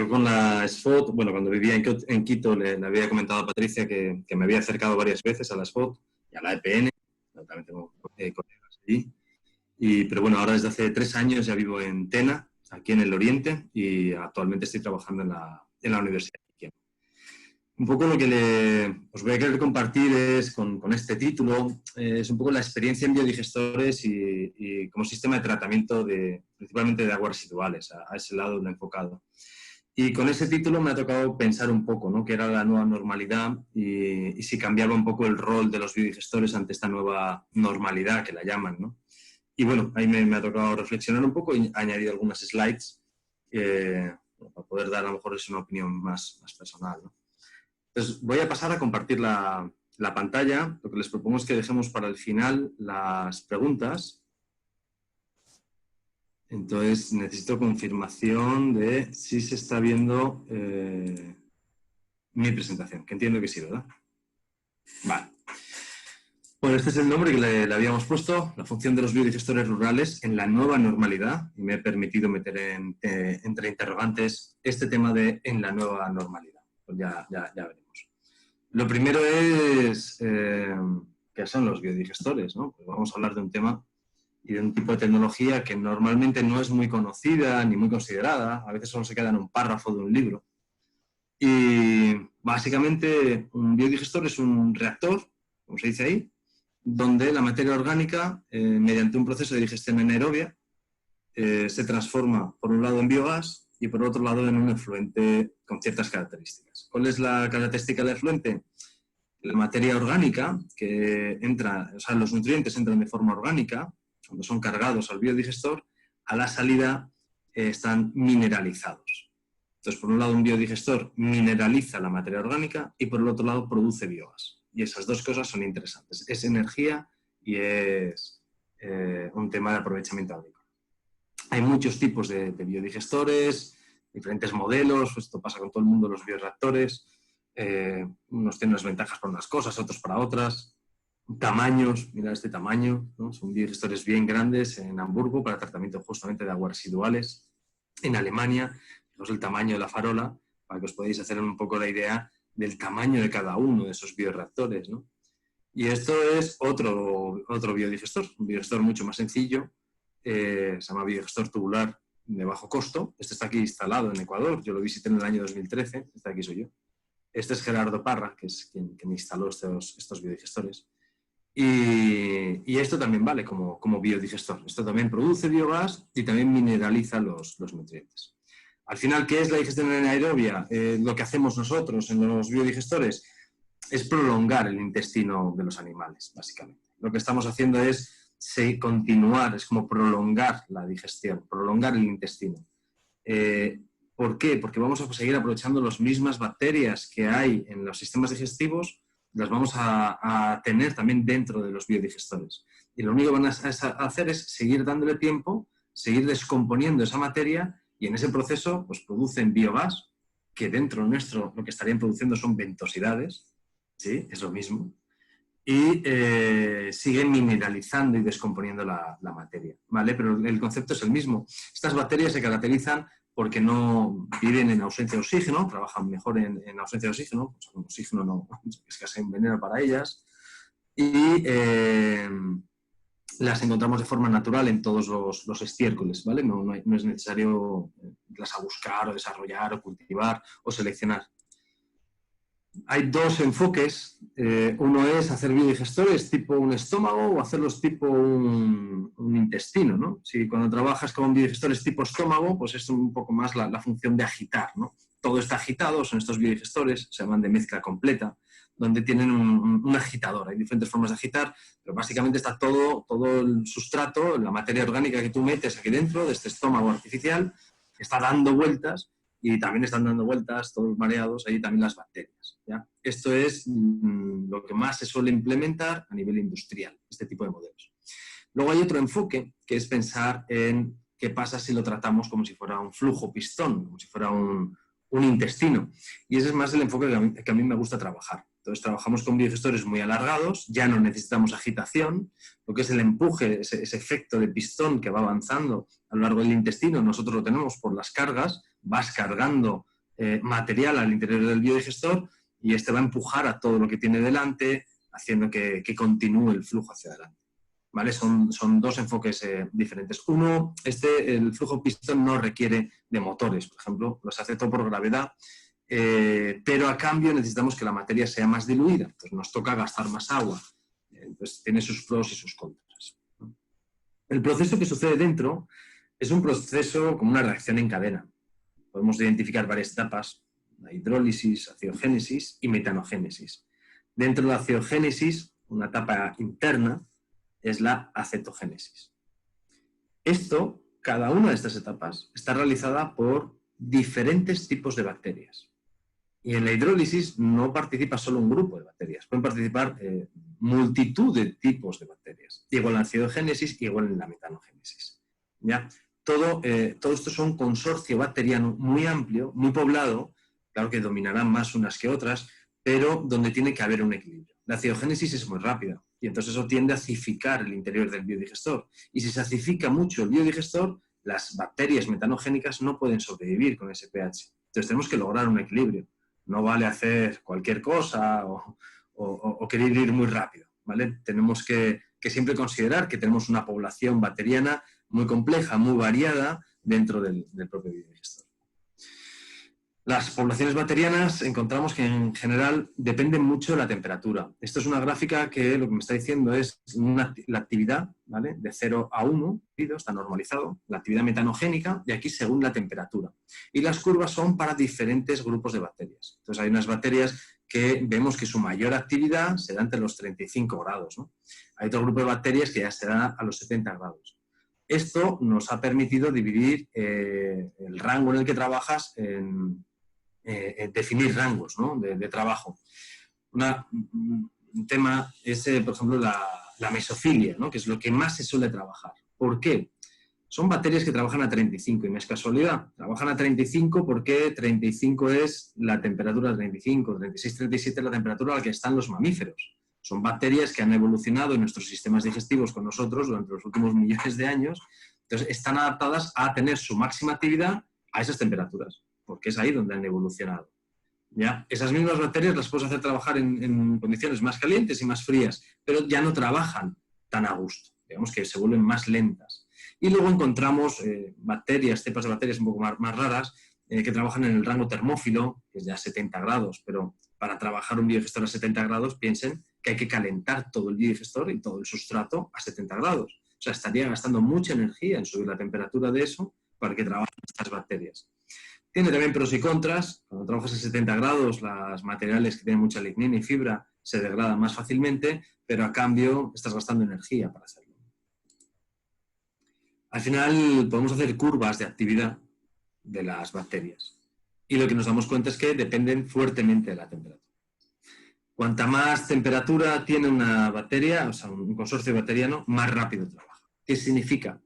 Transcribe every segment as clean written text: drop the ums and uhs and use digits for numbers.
con la SFOT, bueno, cuando vivía en Quito, le había comentado a Patricia que me había acercado varias veces a la SFOT y a la EPN, también tengo colegas allí. Pero bueno, ahora desde hace 3 años ya vivo en Tena, aquí en el Oriente, y actualmente estoy trabajando en la Universidad de Kiev. Un poco lo que os voy a querer compartir es, con este título, es un poco la experiencia en biodigestores y como sistema de tratamiento principalmente de aguas residuales, a ese lado lo he enfocado. Y con ese título me ha tocado pensar un poco, ¿no?, qué era la nueva normalidad y si cambiaba un poco el rol de los biodigestores ante esta nueva normalidad que la llaman, ¿no? Y bueno, ahí me ha tocado reflexionar un poco y he añadido algunas slides para poder dar a lo mejor una opinión más personal, ¿no? Entonces voy a pasar a compartir la pantalla. Lo que les propongo es que dejemos para el final las preguntas. Entonces necesito confirmación de si se está viendo mi presentación, que entiendo que sí, ¿verdad? Vale. Bueno, este es el nombre que le habíamos puesto, la función de los biodigestores rurales en la nueva normalidad, y me he permitido meter entre interrogantes este tema de en la nueva normalidad. Pues ya veremos. Lo primero es ¿qué son los biodigestores, ¿no? Pues vamos a hablar de un tema y de un tipo de tecnología que normalmente no es muy conocida ni muy considerada, a veces solo se queda en un párrafo de un libro. Y básicamente un biodigestor es un reactor, como se dice ahí, donde la materia orgánica, mediante un proceso de digestión anaerobia, se transforma por un lado en biogás y por otro lado en un efluente con ciertas características. ¿Cuál es la característica del efluente? La materia orgánica que entra, o sea, los nutrientes entran de forma orgánica, cuando son cargados al biodigestor, a la salida están mineralizados. Entonces, por un lado, un biodigestor mineraliza la materia orgánica y por el otro lado produce biogás. Y esas dos cosas son interesantes. Es energía y es un tema de aprovechamiento agrícola. Hay muchos tipos de biodigestores, diferentes modelos, esto pasa con todo el mundo de los bioreactores. Unos tienen unas ventajas para unas cosas, otros para otras. Tamaños, mira este tamaño, ¿no? Son biodigestores bien grandes en Hamburgo para tratamiento justamente de aguas residuales. En Alemania, fijaos el tamaño de la farola, para que os podáis hacer un poco la idea del tamaño de cada uno de esos bioreactores, ¿no? Y esto es otro biodigestor, un biodigestor mucho más sencillo, se llama biodigestor tubular de bajo costo. Este está aquí instalado en Ecuador, yo lo visité en el año 2013, este aquí soy yo. Este es Gerardo Parra, que es quien instaló estos biodigestores. Y esto también vale como biodigestor. Esto también produce biogás y también mineraliza los nutrientes. Al final, ¿qué es la digestión anaerobia? Lo que hacemos nosotros en los biodigestores es prolongar el intestino de los animales, básicamente. Lo que estamos haciendo es continuar, es como prolongar la digestión, prolongar el intestino. ¿Por qué? Porque vamos a seguir aprovechando las mismas bacterias que hay en los sistemas digestivos, las vamos a tener también dentro de los biodigestores. Y lo único que van a hacer es seguir dándole tiempo, seguir descomponiendo esa materia y en ese proceso pues, producen biogás, que dentro nuestro lo que estarían produciendo son ventosidades, ¿sí? Es lo mismo. Y siguen mineralizando y descomponiendo la materia, ¿vale? Pero el concepto es el mismo. Estas bacterias se caracterizan porque no viven en ausencia de oxígeno, trabajan mejor en ausencia de oxígeno, pues con oxígeno no, es casi un veneno para ellas, y las encontramos de forma natural en todos los estiércoles, ¿vale? No es necesario irlas a buscar o desarrollar o cultivar o seleccionar. Hay dos enfoques. Uno es hacer biodigestores tipo un estómago o hacerlos tipo un intestino, ¿no? Si cuando trabajas con biodigestores tipo estómago, pues es un poco más la función de agitar, ¿no? Todo está agitado, son estos biodigestores, se llaman de mezcla completa, donde tienen un agitador. Hay diferentes formas de agitar, pero básicamente está todo el sustrato, la materia orgánica que tú metes aquí dentro de este estómago artificial, está dando vueltas. Y también están dando vueltas, todos mareados, ahí también las bacterias, ¿ya? Esto es lo que más se suele implementar a nivel industrial, este tipo de modelos. Luego hay otro enfoque, que es pensar en qué pasa si lo tratamos como si fuera un flujo pistón, como si fuera un intestino. Y ese es más el enfoque que a mí me gusta trabajar. Entonces trabajamos con biodigestores muy alargados, ya no necesitamos agitación, lo que es el empuje, ese efecto de pistón que va avanzando a lo largo del intestino, nosotros lo tenemos por las cargas, vas cargando material al interior del biodigestor y este va a empujar a todo lo que tiene delante, haciendo que continúe el flujo hacia adelante. ¿Vale? Son dos enfoques diferentes. Uno, el flujo pistón no requiere de motores, por ejemplo, los hace todo por gravedad, pero a cambio necesitamos que la materia sea más diluida, entonces nos toca gastar más agua. Entonces tiene sus pros y sus contras. El proceso que sucede dentro es un proceso como una reacción en cadena. Podemos identificar varias etapas: la hidrólisis, acidogénesis y metanogénesis. Dentro de la acidogénesis, una etapa interna es la acetogénesis. Cada una de estas etapas está realizada por diferentes tipos de bacterias. Y en la hidrólisis no participa solo un grupo de bacterias, pueden participar multitud de tipos de bacterias. Igual en la acidogénesis, igual en la metanogénesis. ¿Ya? Todo esto es un consorcio bacteriano muy amplio, muy poblado, claro que dominarán más unas que otras, pero donde tiene que haber un equilibrio. La acidogénesis es muy rápida y entonces eso tiende a acidificar el interior del biodigestor. Y si se acidifica mucho el biodigestor, las bacterias metanogénicas no pueden sobrevivir con ese pH. Entonces tenemos que lograr un equilibrio. No vale hacer cualquier cosa o querer ir muy rápido, ¿vale? Tenemos que siempre considerar que tenemos una población bacteriana muy compleja, muy variada dentro del propio biodigestor. Las poblaciones bacterianas encontramos que en general dependen mucho de la temperatura. Esto es una gráfica que lo que me está diciendo es la actividad, ¿vale? De 0 a 1, está normalizado, la actividad metanogénica, y aquí según la temperatura. Y las curvas son para diferentes grupos de bacterias. Entonces hay unas bacterias que vemos que su mayor actividad se da entre los 35 grados, ¿no? Hay otro grupo de bacterias que ya se da a los 70 grados. Esto nos ha permitido dividir el rango en el que trabajas en definir rangos, ¿no? de trabajo. Un tema es, por ejemplo, la mesofilia, ¿no? Que es lo que más se suele trabajar. ¿Por qué? Son bacterias que trabajan a 35 y no es casualidad. Trabajan a 35 porque 35 es la temperatura de 35, 36, 37 es la temperatura a la que están los mamíferos. Son bacterias que han evolucionado en nuestros sistemas digestivos con nosotros durante los últimos millones de años. Entonces, están adaptadas a tener su máxima actividad a esas temperaturas, porque es ahí donde han evolucionado. ¿Ya? Esas mismas bacterias las puedes hacer trabajar en condiciones más calientes y más frías, pero ya no trabajan tan a gusto, digamos que se vuelven más lentas. Y luego encontramos bacterias, cepas de bacterias un poco más raras, que trabajan en el rango termófilo, que es ya 70 grados, pero para trabajar un biodigestor a 70 grados, piensen que hay que calentar todo el biodigestor y todo el sustrato a 70 grados. O sea, estaría gastando mucha energía en subir la temperatura de eso para que trabajen estas bacterias. Tiene también pros y contras. Cuando trabajas a 70 grados, los materiales que tienen mucha lignina y fibra se degradan más fácilmente, pero a cambio estás gastando energía para hacerlo. Al final podemos hacer curvas de actividad de las bacterias y lo que nos damos cuenta es que dependen fuertemente de la temperatura. Cuanta más temperatura tiene una bacteria, o sea, un consorcio bacteriano, más rápido trabaja. ¿Qué significa?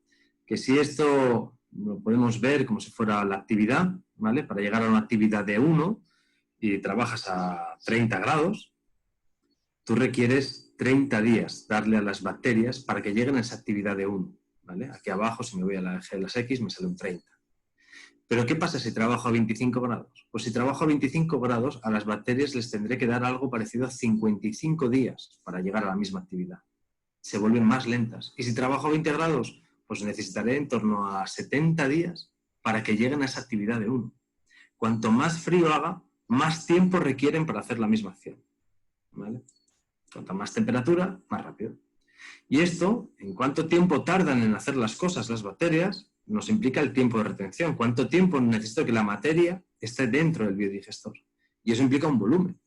Que si esto lo podemos ver como si fuera la actividad, ¿vale? Para llegar a una actividad de 1 y trabajas a 30 grados, tú requieres 30 días darle a las bacterias para que lleguen a esa actividad de 1, ¿vale? Aquí abajo, si me voy a la eje de las X, me sale un 30. ¿Pero qué pasa si trabajo a 25 grados? Pues si trabajo a 25 grados, a las bacterias les tendré que dar algo parecido a 55 días para llegar a la misma actividad. Se vuelven más lentas. Y si trabajo a 20 grados, pues necesitaré en torno a 70 días para que lleguen a esa actividad de 1. Cuanto más frío haga, más tiempo requieren para hacer la misma acción, ¿vale? Cuanto más temperatura, más rápido. Y esto, en cuánto tiempo tardan en hacer las cosas las bacterias, nos implica el tiempo de retención. Cuánto tiempo necesito que la materia esté dentro del biodigestor. Y eso implica un volumen.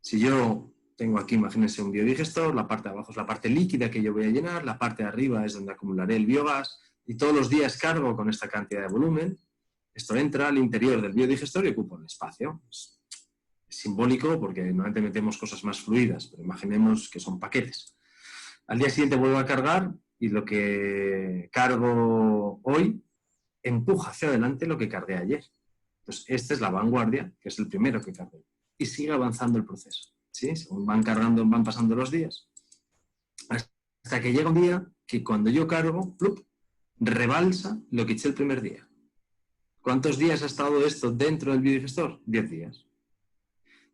Si yo tengo aquí, imagínense, un biodigestor, la parte de abajo es la parte líquida que yo voy a llenar, la parte de arriba es donde acumularé el biogás, y todos los días cargo con esta cantidad de volumen. Esto entra al interior del biodigestor y ocupa un espacio. Es simbólico porque normalmente metemos cosas más fluidas, pero imaginemos que son paquetes. Al día siguiente vuelvo a cargar y lo que cargo hoy empuja hacia adelante lo que cargué ayer. Entonces, esta es la vanguardia, que es el primero que cargué. Y sigue avanzando el proceso. ¿sí? Según van cargando, van pasando los días. Hasta que llega un día que cuando yo cargo, ¡plup!, rebalsa lo que eché el primer día. ¿Cuántos días ha estado esto dentro del biodigestor? 10 días.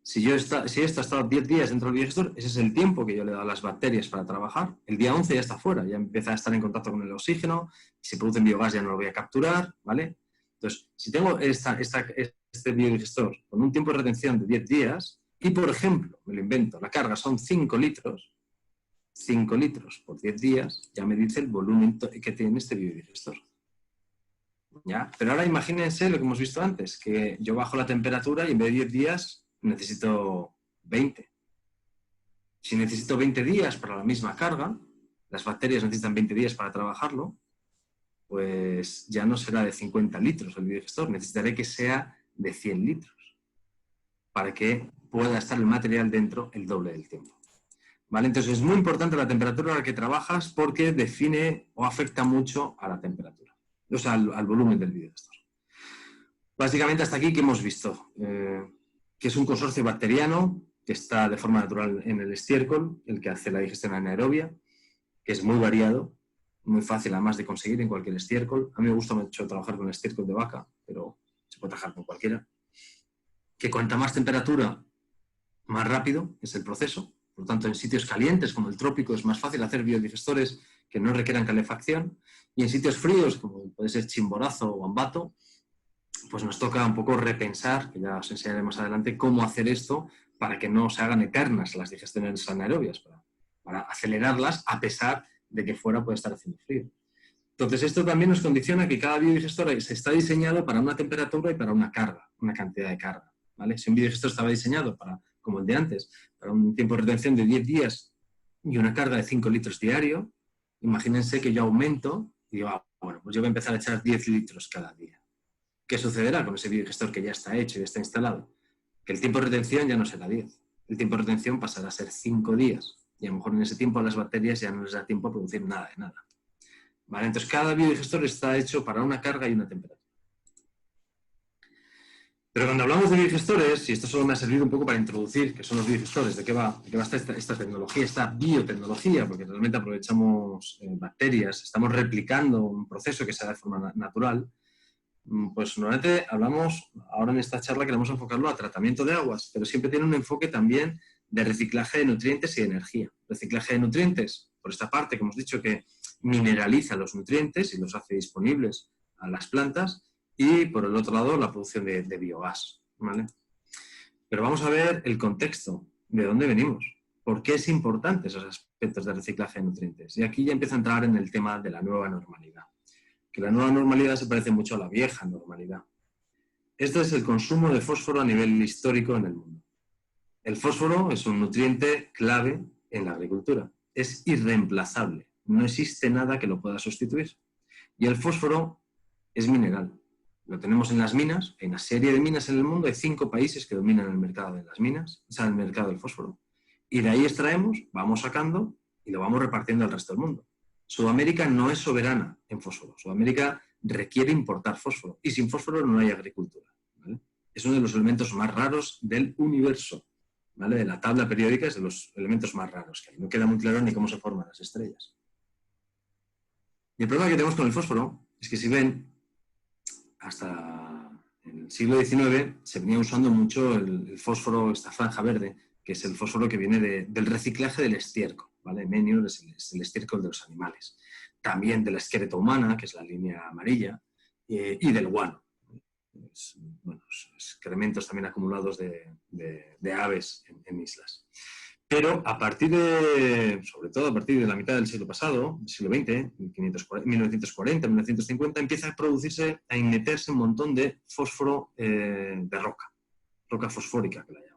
Si esto ha estado 10 días dentro del biodigestor, ese es el tiempo que yo le he dado a las bacterias para trabajar. El día 11 ya está fuera, ya empieza a estar en contacto con el oxígeno, si produce biogás ya no lo voy a capturar, ¿vale? Entonces, si tengo este biodigestor con un tiempo de retención de 10 días y, por ejemplo, me lo invento, la carga son 5 litros, 5 litros por 10 días, ya me dice el volumen que tiene este biodigestor. ¿Ya? Pero ahora imagínense lo que hemos visto antes, que yo bajo la temperatura y en vez de 10 días necesito 20. Si necesito 20 días para la misma carga, las bacterias necesitan 20 días para trabajarlo, pues ya no será de 50 litros el biodigestor, necesitaré que sea de 100 litros para que pueda estar el material dentro el doble del tiempo. ¿Vale? Entonces es muy importante la temperatura a la que trabajas porque define o afecta mucho a la temperatura, o sea, al volumen del biodigestor. Básicamente hasta aquí, ¿qué hemos visto? Que es un consorcio bacteriano que está de forma natural en el estiércol, el que hace la digestión anaerobia, que es muy variado, muy fácil además de conseguir en cualquier estiércol. A mí me gusta mucho trabajar con el estiércol de vaca, pero se puede trabajar con cualquiera. Que cuanta más temperatura, más rápido es el proceso. Por lo tanto, en sitios calientes como el trópico es más fácil hacer biodigestores que no requieran calefacción. Y en sitios fríos, como puede ser Chimborazo o Ambato, pues nos toca un poco repensar, que ya os enseñaré más adelante, cómo hacer esto para que no se hagan eternas las digestiones anaerobias, para acelerarlas a pesar de que fuera puede estar haciendo frío. Entonces esto también nos condiciona que cada biodigestor se está diseñado para una temperatura y para una carga, una cantidad de carga, ¿vale? Si un biodigestor estaba diseñado para, como el de antes, para un tiempo de retención de 10 días y una carga de 5 litros diario, imagínense que yo aumento y digo, bueno, pues yo voy a empezar a echar 10 litros cada día. ¿Qué sucederá con ese biodigestor que ya está hecho y está instalado? Que el tiempo de retención ya no será 10. El tiempo de retención pasará a ser 5 días. Y a lo mejor en ese tiempo a las bacterias ya no les da tiempo a producir nada de nada. ¿Vale? Entonces cada biodigestor está hecho para una carga y una temperatura. Pero cuando hablamos de biodigestores, y esto solo me ha servido un poco para introducir qué son los biodigestores, de qué va esta tecnología, esta biotecnología, porque realmente aprovechamos bacterias, estamos replicando un proceso que se da de forma natural. Pues normalmente hablamos, ahora en esta charla queremos enfocarlo a tratamiento de aguas, pero siempre tiene un enfoque también de reciclaje de nutrientes y de energía. Reciclaje de nutrientes, por esta parte que hemos dicho que mineraliza los nutrientes y los hace disponibles a las plantas, y por el otro lado la producción de biogás, ¿vale? Pero vamos a ver el contexto, de dónde venimos, por qué es importante esos aspectos de reciclaje de nutrientes. Y aquí ya empieza a entrar en el tema de la nueva normalidad. Que la nueva normalidad se parece mucho a la vieja normalidad. Este es el consumo de fósforo a nivel histórico en el mundo. El fósforo es un nutriente clave en la agricultura. Es irreemplazable. No existe nada que lo pueda sustituir. Y el fósforo es mineral. Lo tenemos en las minas. Hay una serie de minas en el mundo. Hay 5 países que dominan el mercado de las minas, o sea, el mercado del fósforo. Y de ahí extraemos, vamos sacando y lo vamos repartiendo al resto del mundo. Sudamérica no es soberana en fósforo. Sudamérica requiere importar fósforo y sin fósforo no hay agricultura, ¿vale? Es uno de los elementos más raros del universo, ¿vale? De la tabla periódica es de los elementos más raros que hay. No queda muy claro ni cómo se forman las estrellas. Y el problema que tenemos con el fósforo es que si ven, hasta el siglo XIX se venía usando mucho el fósforo, esta franja verde, que es el fósforo que viene del reciclaje del estiércol. ¿Vale? Menio es el estiércol de los animales. También de la esqueleto humana, que es la línea amarilla, y del guano. Excrementos también acumulados de aves en islas. Pero a partir sobre todo a partir de la mitad del siglo pasado, del siglo XX, 1940, 1950, empieza a producirse, a meterse un montón de fósforo de roca fosfórica que la llaman.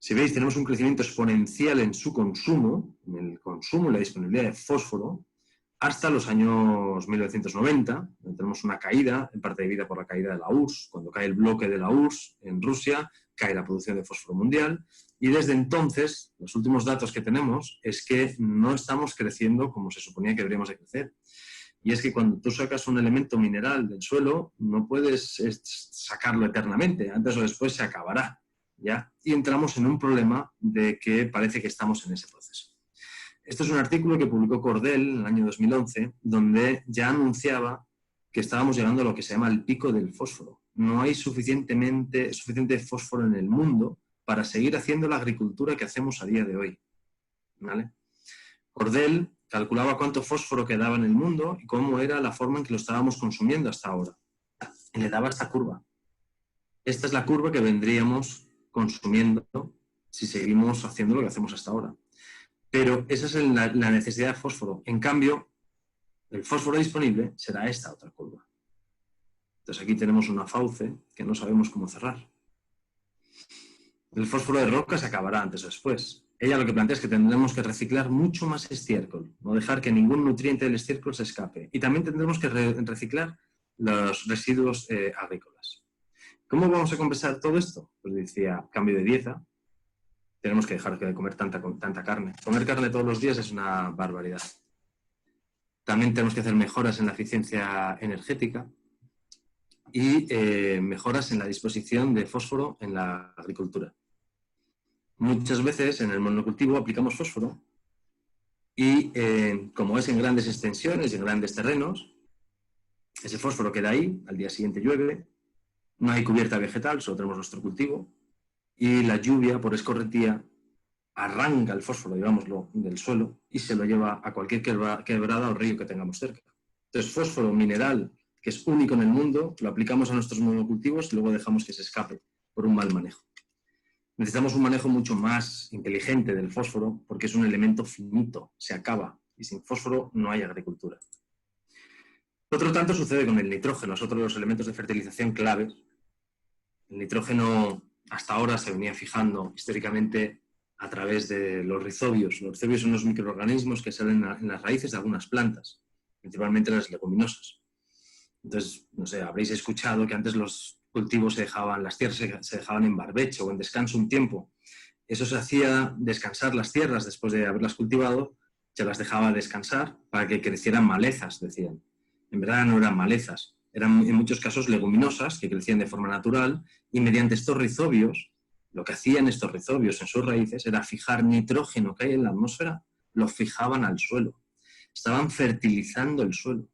Si veis, tenemos un crecimiento exponencial en su consumo, en el consumo y la disponibilidad de fósforo, hasta los años 1990, donde tenemos una caída, en parte debida por la caída de la URSS. Cuando cae el bloque de la URSS en Rusia, cae la producción de fósforo mundial, y desde entonces, los últimos datos que tenemos es que no estamos creciendo como se suponía que deberíamos de crecer. Y es que cuando tú sacas un elemento mineral del suelo, no puedes sacarlo eternamente, antes o después se acabará. ¿ya? Y entramos en un problema de que parece que estamos en ese proceso. Esto es un artículo que publicó Cordell en el año 2011, donde ya anunciaba que estábamos llegando a lo que se llama el pico del fósforo. No hay suficiente fósforo en el mundo para seguir haciendo la agricultura que hacemos a día de hoy, ¿vale? Cordell calculaba cuánto fósforo quedaba en el mundo y cómo era la forma en que lo estábamos consumiendo hasta ahora. Y le daba esta curva. Esta es la curva que vendríamos consumiendo si seguimos haciendo lo que hacemos hasta ahora. Pero esa es la necesidad de fósforo. En cambio, el fósforo disponible será esta otra curva. Entonces aquí tenemos una fauce que no sabemos cómo cerrar. El fósforo de roca se acabará antes o después. Ella lo que plantea es que tendremos que reciclar mucho más estiércol, no dejar que ningún nutriente del estiércol se escape. Y también tendremos que reciclar los residuos agrícolas. ¿Cómo vamos a compensar todo esto? Pues decía, cambio de dieta. Tenemos que dejar de comer tanta carne. Comer carne todos los días es una barbaridad. También tenemos que hacer mejoras en la eficiencia energética y mejoras en la disposición de fósforo en la agricultura. Muchas veces en el monocultivo aplicamos fósforo y como es en grandes extensiones y en grandes terrenos, ese fósforo queda ahí, al día siguiente llueve, no hay cubierta vegetal, solo tenemos nuestro cultivo y la lluvia por escorrentía arranca el fósforo, digámoslo, del suelo y se lo lleva a cualquier quebrada o río que tengamos cerca. Entonces, fósforo mineral, que es único en el mundo, lo aplicamos a nuestros monocultivos y luego dejamos que se escape por un mal manejo. Necesitamos un manejo mucho más inteligente del fósforo porque es un elemento finito, se acaba y sin fósforo no hay agricultura. Otro tanto sucede con el nitrógeno, es otro de los elementos de fertilización claves. El nitrógeno hasta ahora se venía fijando históricamente a través de los rizobios. Los rizobios son los microorganismos que salen en las raíces de algunas plantas, principalmente las leguminosas. Entonces, no sé, habréis escuchado que antes los cultivos las tierras se dejaban en barbecho o en descanso un tiempo. Eso se hacía descansar las tierras después de haberlas cultivado, se las dejaba descansar para que crecieran malezas, decían. En verdad no eran malezas, eran en muchos casos leguminosas que crecían de forma natural y mediante estos rizobios, lo que hacían estos rizobios en sus raíces era fijar nitrógeno que hay en la atmósfera, lo fijaban al suelo. Estaban fertilizando el suelo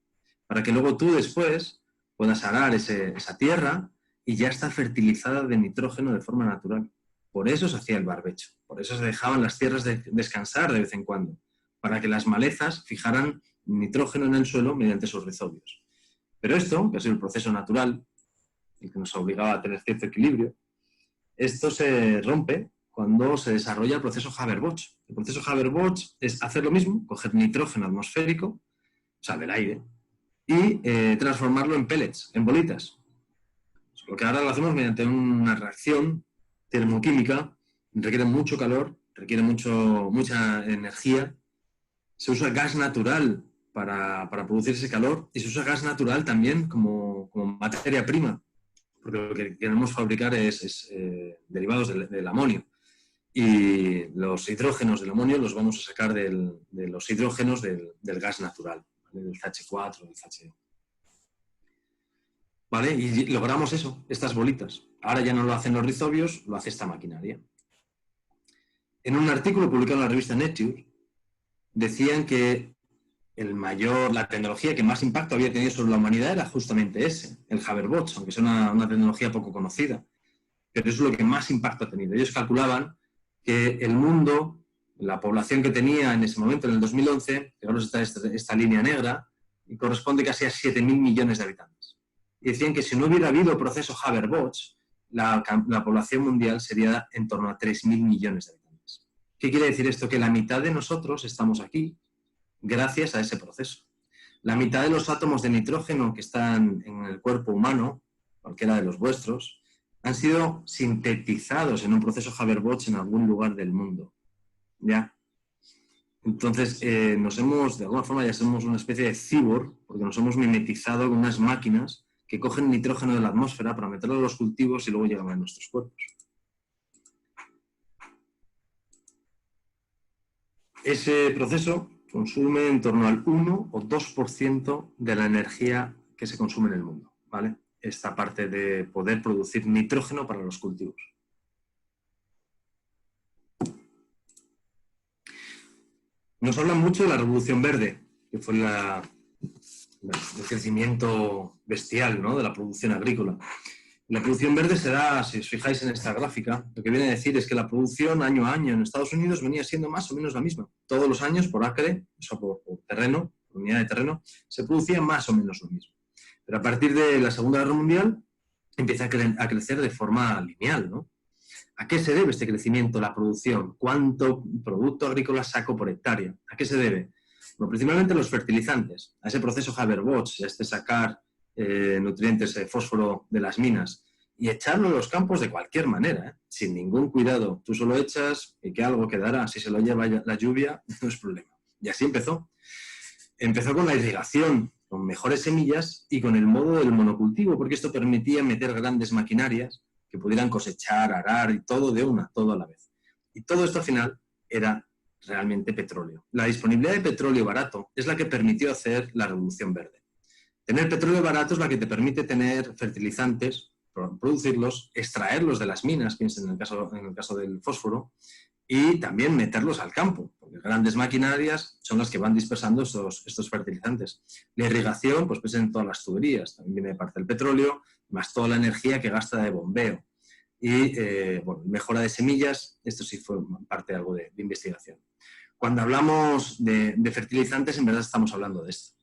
para que luego tú después puedas arar esa tierra y ya está fertilizada de nitrógeno de forma natural. Por eso se hacía el barbecho, por eso se dejaban las tierras descansar de vez en cuando, para que las malezas fijaran nitrógeno en el suelo mediante sus rizobios. Pero esto, que es el proceso natural, el que nos obligaba a tener cierto equilibrio, esto se rompe cuando se desarrolla el proceso Haber-Bosch. El proceso Haber-Bosch es hacer lo mismo, coger nitrógeno atmosférico, o sea, del aire, y transformarlo en pellets, en bolitas. Lo que ahora lo hacemos mediante una reacción termoquímica, requiere mucho calor, requiere mucha energía, se usa gas natural para producir ese calor y se usa gas natural también como materia prima, porque lo que queremos fabricar es derivados del amonio. Y los hidrógenos del amonio los vamos a sacar de los hidrógenos del gas natural, ¿vale? Del CH4, del CH. ¿Vale? Y logramos eso, estas bolitas. Ahora ya no lo hacen los rizobios, lo hace esta maquinaria. En un artículo publicado en la revista Nature, decían que la tecnología que más impacto había tenido sobre la humanidad era justamente ese, el Haber-Bosch, aunque es una tecnología poco conocida, pero es lo que más impacto ha tenido. Ellos calculaban que el mundo, la población que tenía en ese momento, en el 2011, que ahora está esta línea negra, y corresponde casi a 7.000 millones de habitantes. Y decían que si no hubiera habido proceso Haber-Bosch, la población mundial sería en torno a 3.000 millones de habitantes. ¿Qué quiere decir esto? Que la mitad de nosotros estamos aquí gracias a ese proceso. La mitad de los átomos de nitrógeno que están en el cuerpo humano, cualquiera de los vuestros, han sido sintetizados en un proceso Haber-Bosch en algún lugar del mundo. ¿Ya? Entonces, de alguna forma ya somos una especie de cyborg, porque nos hemos mimetizado con unas máquinas que cogen nitrógeno de la atmósfera para meterlo en los cultivos y luego llegan a nuestros cuerpos. Ese proceso consume en torno al 1 o 2% de la energía que se consume en el mundo, ¿vale? Esta parte de poder producir nitrógeno para los cultivos. Nos hablan mucho de la Revolución Verde, que fue el crecimiento bestial, ¿no?, de la producción agrícola. La producción verde se da, si os fijáis en esta gráfica, lo que viene a decir es que la producción año a año en Estados Unidos venía siendo más o menos la misma. Todos los años por acre, o sea, por terreno, por unidad de terreno, se producía más o menos lo mismo. Pero a partir de la Segunda Guerra Mundial empieza a crecer de forma lineal, ¿no? ¿A qué se debe este crecimiento, la producción? ¿Cuánto producto agrícola saco por hectárea? ¿A qué se debe? Bueno, principalmente los fertilizantes, a ese proceso Haber-Bosch, a este sacar nutrientes, fósforo de las minas, y echarlo en los campos de cualquier manera, sin ningún cuidado. Tú solo echas y que algo quedará. Si se lo lleva la lluvia, no es problema. Y así empezó. Empezó con la irrigación, con mejores semillas y con el modo del monocultivo, porque esto permitía meter grandes maquinarias que pudieran cosechar, arar y todo de una, todo a la vez. Y todo esto al final era realmente petróleo. La disponibilidad de petróleo barato es la que permitió hacer la revolución verde. Tener petróleo barato es la que te permite tener fertilizantes, producirlos, extraerlos de las minas, piensen en el caso del fósforo, y también meterlos al campo, porque grandes maquinarias son las que van dispersando estos fertilizantes. La irrigación, pues en todas las tuberías, también viene de parte del petróleo, más toda la energía que gasta de bombeo. Y, mejora de semillas, esto sí fue parte de algo de investigación. Cuando hablamos de fertilizantes, en verdad estamos hablando de esto.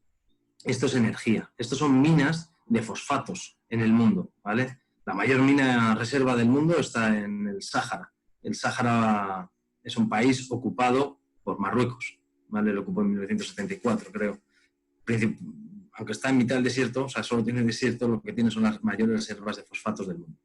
Esto es energía. Estos son minas de fosfatos en el mundo, ¿vale? La mayor mina reserva del mundo está en el Sáhara. El Sáhara es un país ocupado por Marruecos, ¿vale? Lo ocupó en 1974, creo. Aunque está en mitad del desierto, o sea, solo tiene desierto, lo que tiene son las mayores reservas de fosfatos del mundo.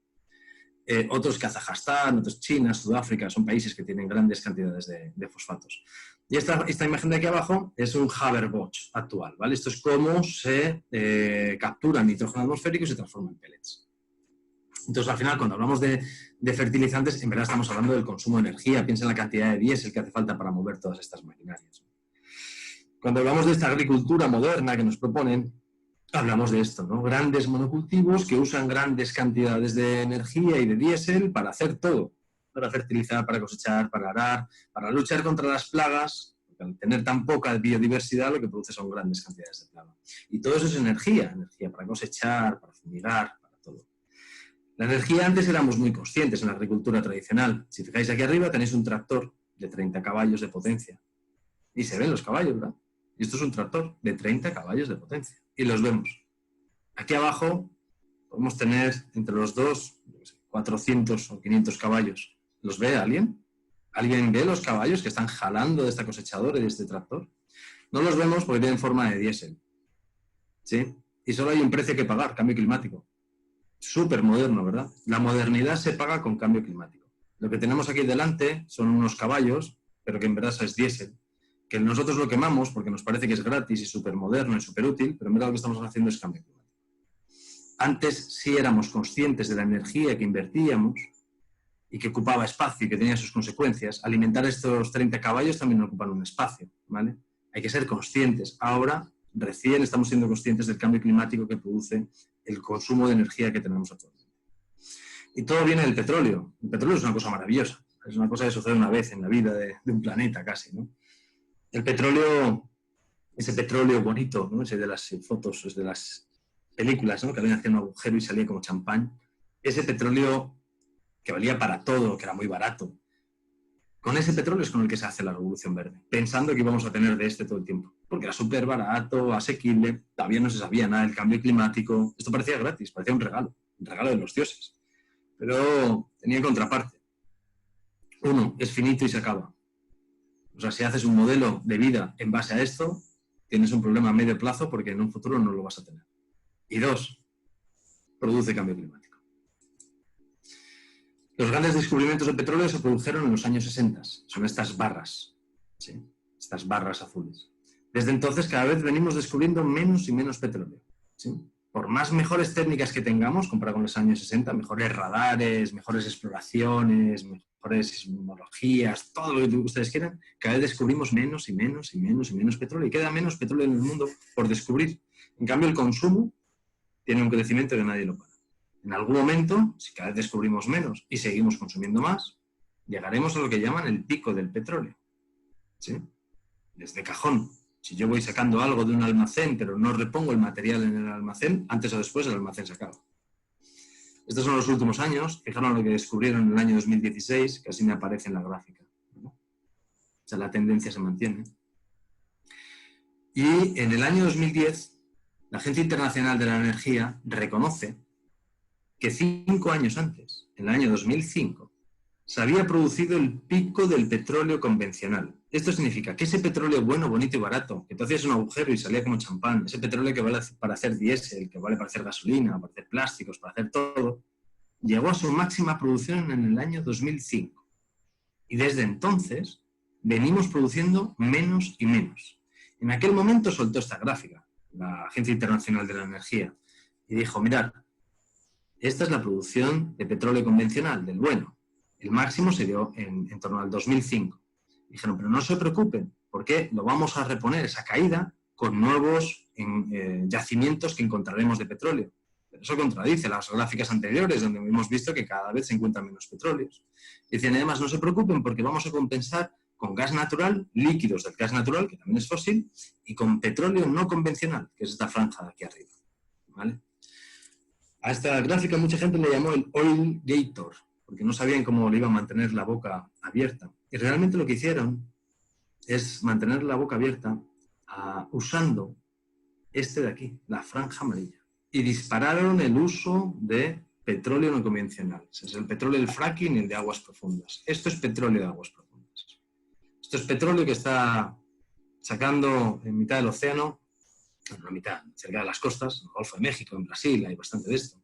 Otros Kazajstán, otros China, Sudáfrica, son países que tienen grandes cantidades de fosfatos. Y esta imagen de aquí abajo es un Haber-Bosch actual, ¿vale? Esto es cómo se captura nitrógeno atmosférico y se transforma en pellets. Entonces, al final, cuando hablamos de fertilizantes, en verdad estamos hablando del consumo de energía. Piensa en la cantidad de diésel que hace falta para mover todas estas maquinarias. Cuando hablamos de esta agricultura moderna que nos proponen, hablamos de esto, ¿no? Grandes monocultivos que usan grandes cantidades de energía y de diésel para hacer todo. Para fertilizar, para cosechar, para arar, para luchar contra las plagas, porque al tener tan poca biodiversidad lo que produce son grandes cantidades de plaga. Y todo eso es energía para cosechar, para fumigar, para todo. La energía antes éramos muy conscientes en la agricultura tradicional. Si fijáis aquí arriba tenéis un tractor de 30 caballos de potencia. Y se ven los caballos, ¿verdad? Y esto es un tractor de 30 caballos de potencia. Y los vemos. Aquí abajo podemos tener entre los dos 400 o 500 caballos. ¿Los ve alguien? ¿Alguien ve los caballos que están jalando de esta cosechadora y de este tractor? No los vemos porque tienen forma de diésel. ¿Sí? Y solo hay un precio que pagar, cambio climático. Súper moderno, ¿verdad? La modernidad se paga con cambio climático. Lo que tenemos aquí delante son unos caballos, pero que en verdad es diésel, que nosotros lo quemamos porque nos parece que es gratis y súper moderno y súper útil, pero en verdad lo que estamos haciendo es cambio climático. Antes sí éramos conscientes de la energía que invertíamos y que ocupaba espacio y que tenía sus consecuencias. Alimentar estos 30 caballos también ocupan un espacio, ¿vale? Hay que ser conscientes. Ahora, recién estamos siendo conscientes del cambio climático que produce el consumo de energía que tenemos actualmente. Y todo viene del petróleo. El petróleo es una cosa maravillosa. Es una cosa que sucede una vez en la vida de un planeta casi, ¿no? El petróleo, ese petróleo bonito, ¿no? Ese de las fotos, es de las películas, ¿no? Que habían hacía un agujero y salía como champán. Ese petróleo que valía para todo, que era muy barato. Con ese petróleo es con el que se hace la revolución verde, pensando que íbamos a tener de este todo el tiempo. Porque era súper barato, asequible, todavía no se sabía nada del cambio climático. Esto parecía gratis, parecía un regalo de los dioses. Pero tenía contraparte. Uno, es finito y se acaba. O sea, si haces un modelo de vida en base a esto, tienes un problema a medio plazo porque en un futuro no lo vas a tener. Y dos, produce cambio climático. Los grandes descubrimientos del petróleo se produjeron en los años 60. Son estas barras, ¿sí? Estas barras azules. Desde entonces cada vez venimos descubriendo menos y menos petróleo, ¿sí? Por más mejores técnicas que tengamos, comparado con los años 60, mejores radares, mejores exploraciones, mejores sismologías, todo lo que ustedes quieran, cada vez descubrimos menos y menos y menos y menos petróleo. Y queda menos petróleo en el mundo por descubrir. En cambio, el consumo tiene un crecimiento que nadie lo para. En algún momento, si cada vez descubrimos menos y seguimos consumiendo más, llegaremos a lo que llaman el pico del petróleo, ¿sí? desde cajón. Si yo voy sacando algo de un almacén, pero no repongo el material en el almacén, antes o después el almacén se acaba. Estos son los últimos años. Fijaros lo que descubrieron en el año 2016, que así me aparece en la gráfica, ¿no? O sea, la tendencia se mantiene. Y en el año 2010, la Agencia Internacional de la Energía reconoce que 5 años antes, en el año 2005, se había producido el pico del petróleo convencional. Esto significa que ese petróleo bueno, bonito y barato, que tú hacías un agujero y salía como champán, ese petróleo que vale para hacer diésel, que vale para hacer gasolina, para hacer plásticos, para hacer todo, llegó a su máxima producción en el año 2005. Y desde entonces venimos produciendo menos y menos. En aquel momento soltó esta gráfica, la Agencia Internacional de la Energía, y dijo, mirad, esta es la producción de petróleo convencional, del bueno. El máximo se dio en torno al 2005. Dijeron, pero no se preocupen, porque lo vamos a reponer, esa caída, con nuevos yacimientos que encontraremos de petróleo. Pero eso contradice las gráficas anteriores, donde hemos visto que cada vez se encuentran menos petróleos. Dicen, además, no se preocupen, porque vamos a compensar con gas natural, líquidos del gas natural, que también es fósil, y con petróleo no convencional, que es esta franja de aquí arriba, ¿vale? A esta gráfica mucha gente le llamó el Oil Gator, porque no sabían cómo le iban a mantener la boca abierta. Y realmente lo que hicieron es mantener la boca abierta usando este de aquí, la franja amarilla. Y dispararon el uso de petróleo no convencional. Es el petróleo del fracking y el de aguas profundas. Esto es petróleo de aguas profundas. Esto es petróleo que está sacando en mitad del océano, en la mitad, cerca de las costas, en el Golfo de México, en Brasil, hay bastante de esto.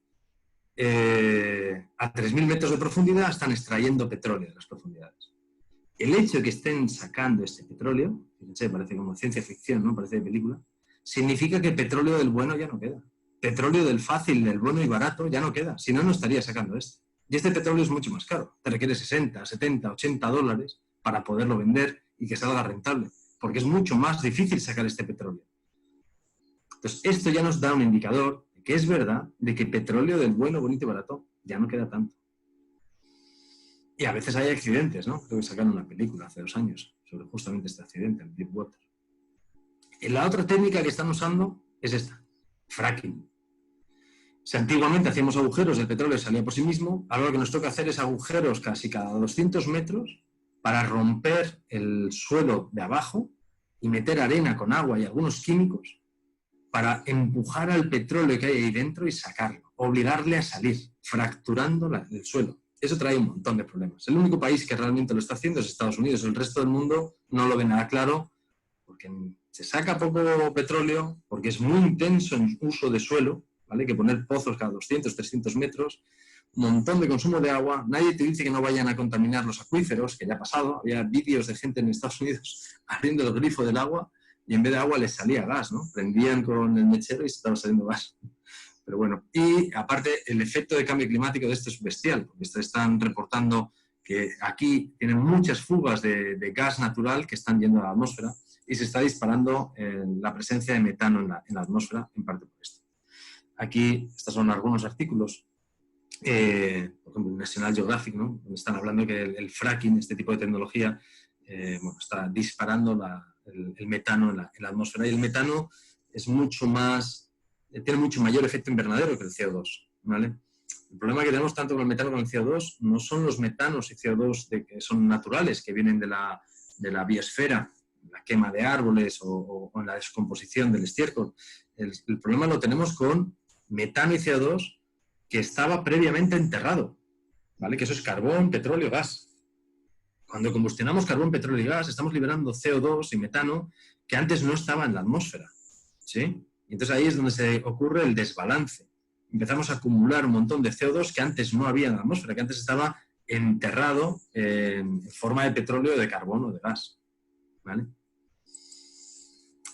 A 3.000 metros de profundidad están extrayendo petróleo de las profundidades. El hecho de que estén sacando este petróleo, fíjense, parece como ciencia ficción, ¿no? Parece de película, significa que petróleo del bueno ya no queda. Petróleo del fácil, del bueno y barato ya no queda. Si no, no estaría sacando esto. Y este petróleo es mucho más caro. Te requiere 60, 70, 80 dólares para poderlo vender y que salga rentable. Porque es mucho más difícil sacar este petróleo. Entonces, esto ya nos da un indicador de que es verdad de que petróleo del bueno, bonito y barato ya no queda tanto. Y a veces hay accidentes, ¿no? Creo que sacaron una película hace 2 años sobre justamente este accidente, el Deepwater. Y la otra técnica que están usando es esta, fracking. Si antiguamente hacíamos agujeros, el petróleo salía por sí mismo, ahora lo que nos toca hacer es agujeros casi cada 200 metros para romper el suelo de abajo y meter arena con agua y algunos químicos para empujar al petróleo que hay ahí dentro y sacarlo, obligarle a salir, fracturando el suelo. Eso trae un montón de problemas. El único país que realmente lo está haciendo es Estados Unidos. El resto del mundo no lo ve nada claro porque se saca poco petróleo, porque es muy intenso en uso de suelo, ¿vale? Hay que poner pozos cada 200, 300 metros, un montón de consumo de agua. Nadie te dice que no vayan a contaminar los acuíferos, que ya ha pasado. Había vídeos de gente en Estados Unidos abriendo el grifo del agua y en vez de agua les salía gas, ¿no? Prendían con el mechero y se estaba saliendo gas. Pero bueno, y aparte el efecto de cambio climático de esto es bestial, porque están reportando que aquí tienen muchas fugas de gas natural que están yendo a la atmósfera y se está disparando la presencia de metano en la atmósfera, en parte por esto. Aquí, estos son algunos artículos, por ejemplo, en National Geographic, ¿no? Donde están hablando que el fracking, este tipo de tecnología, bueno, está disparando el metano en la atmósfera. Y el metano es mucho más, tiene mucho mayor efecto invernadero que el CO2, ¿vale? El problema que tenemos tanto con el metano como el CO2 no son los metanos y CO2 que son naturales, que vienen de la biosfera, la quema de árboles o en la descomposición del estiércol. El problema lo tenemos con metano y CO2 que estaba previamente enterrado, ¿vale? Que eso es carbón, petróleo, gas. Cuando combustionamos carbón, petróleo y gas, estamos liberando CO2 y metano que antes no estaba en la atmósfera, ¿sí? Y entonces ahí es donde se ocurre el desbalance. Empezamos a acumular un montón de CO2 que antes no había en la atmósfera, que antes estaba enterrado en forma de petróleo, de carbón o de gas, ¿vale?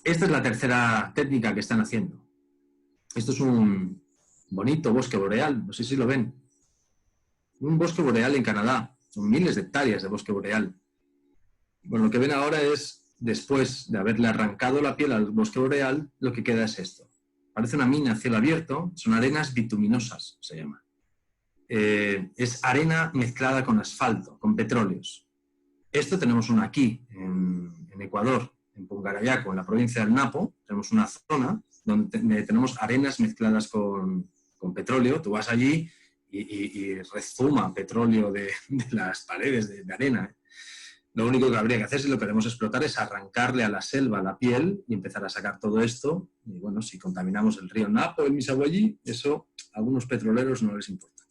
Esta es la tercera técnica que están haciendo. Esto es un bonito bosque boreal, no sé si lo ven. Un bosque boreal en Canadá. Son miles de hectáreas de bosque boreal. Bueno, lo que ven ahora es, después de haberle arrancado la piel al bosque boreal, lo que queda es esto. Parece una mina a cielo abierto, son arenas bituminosas, se llama. Es arena mezclada con asfalto, con petróleos. Esto tenemos uno aquí, en Ecuador, en Pungarayaco, en la provincia del Napo, tenemos una zona donde tenemos arenas mezcladas con petróleo. Tú vas allí y rezuma petróleo de las paredes de arena, ¿eh? Lo único que habría que hacer, si lo queremos explotar, es arrancarle a la selva la piel y empezar a sacar todo esto. Y bueno, si contaminamos el río Napo, el Misaguallí, eso a algunos petroleros no les importa.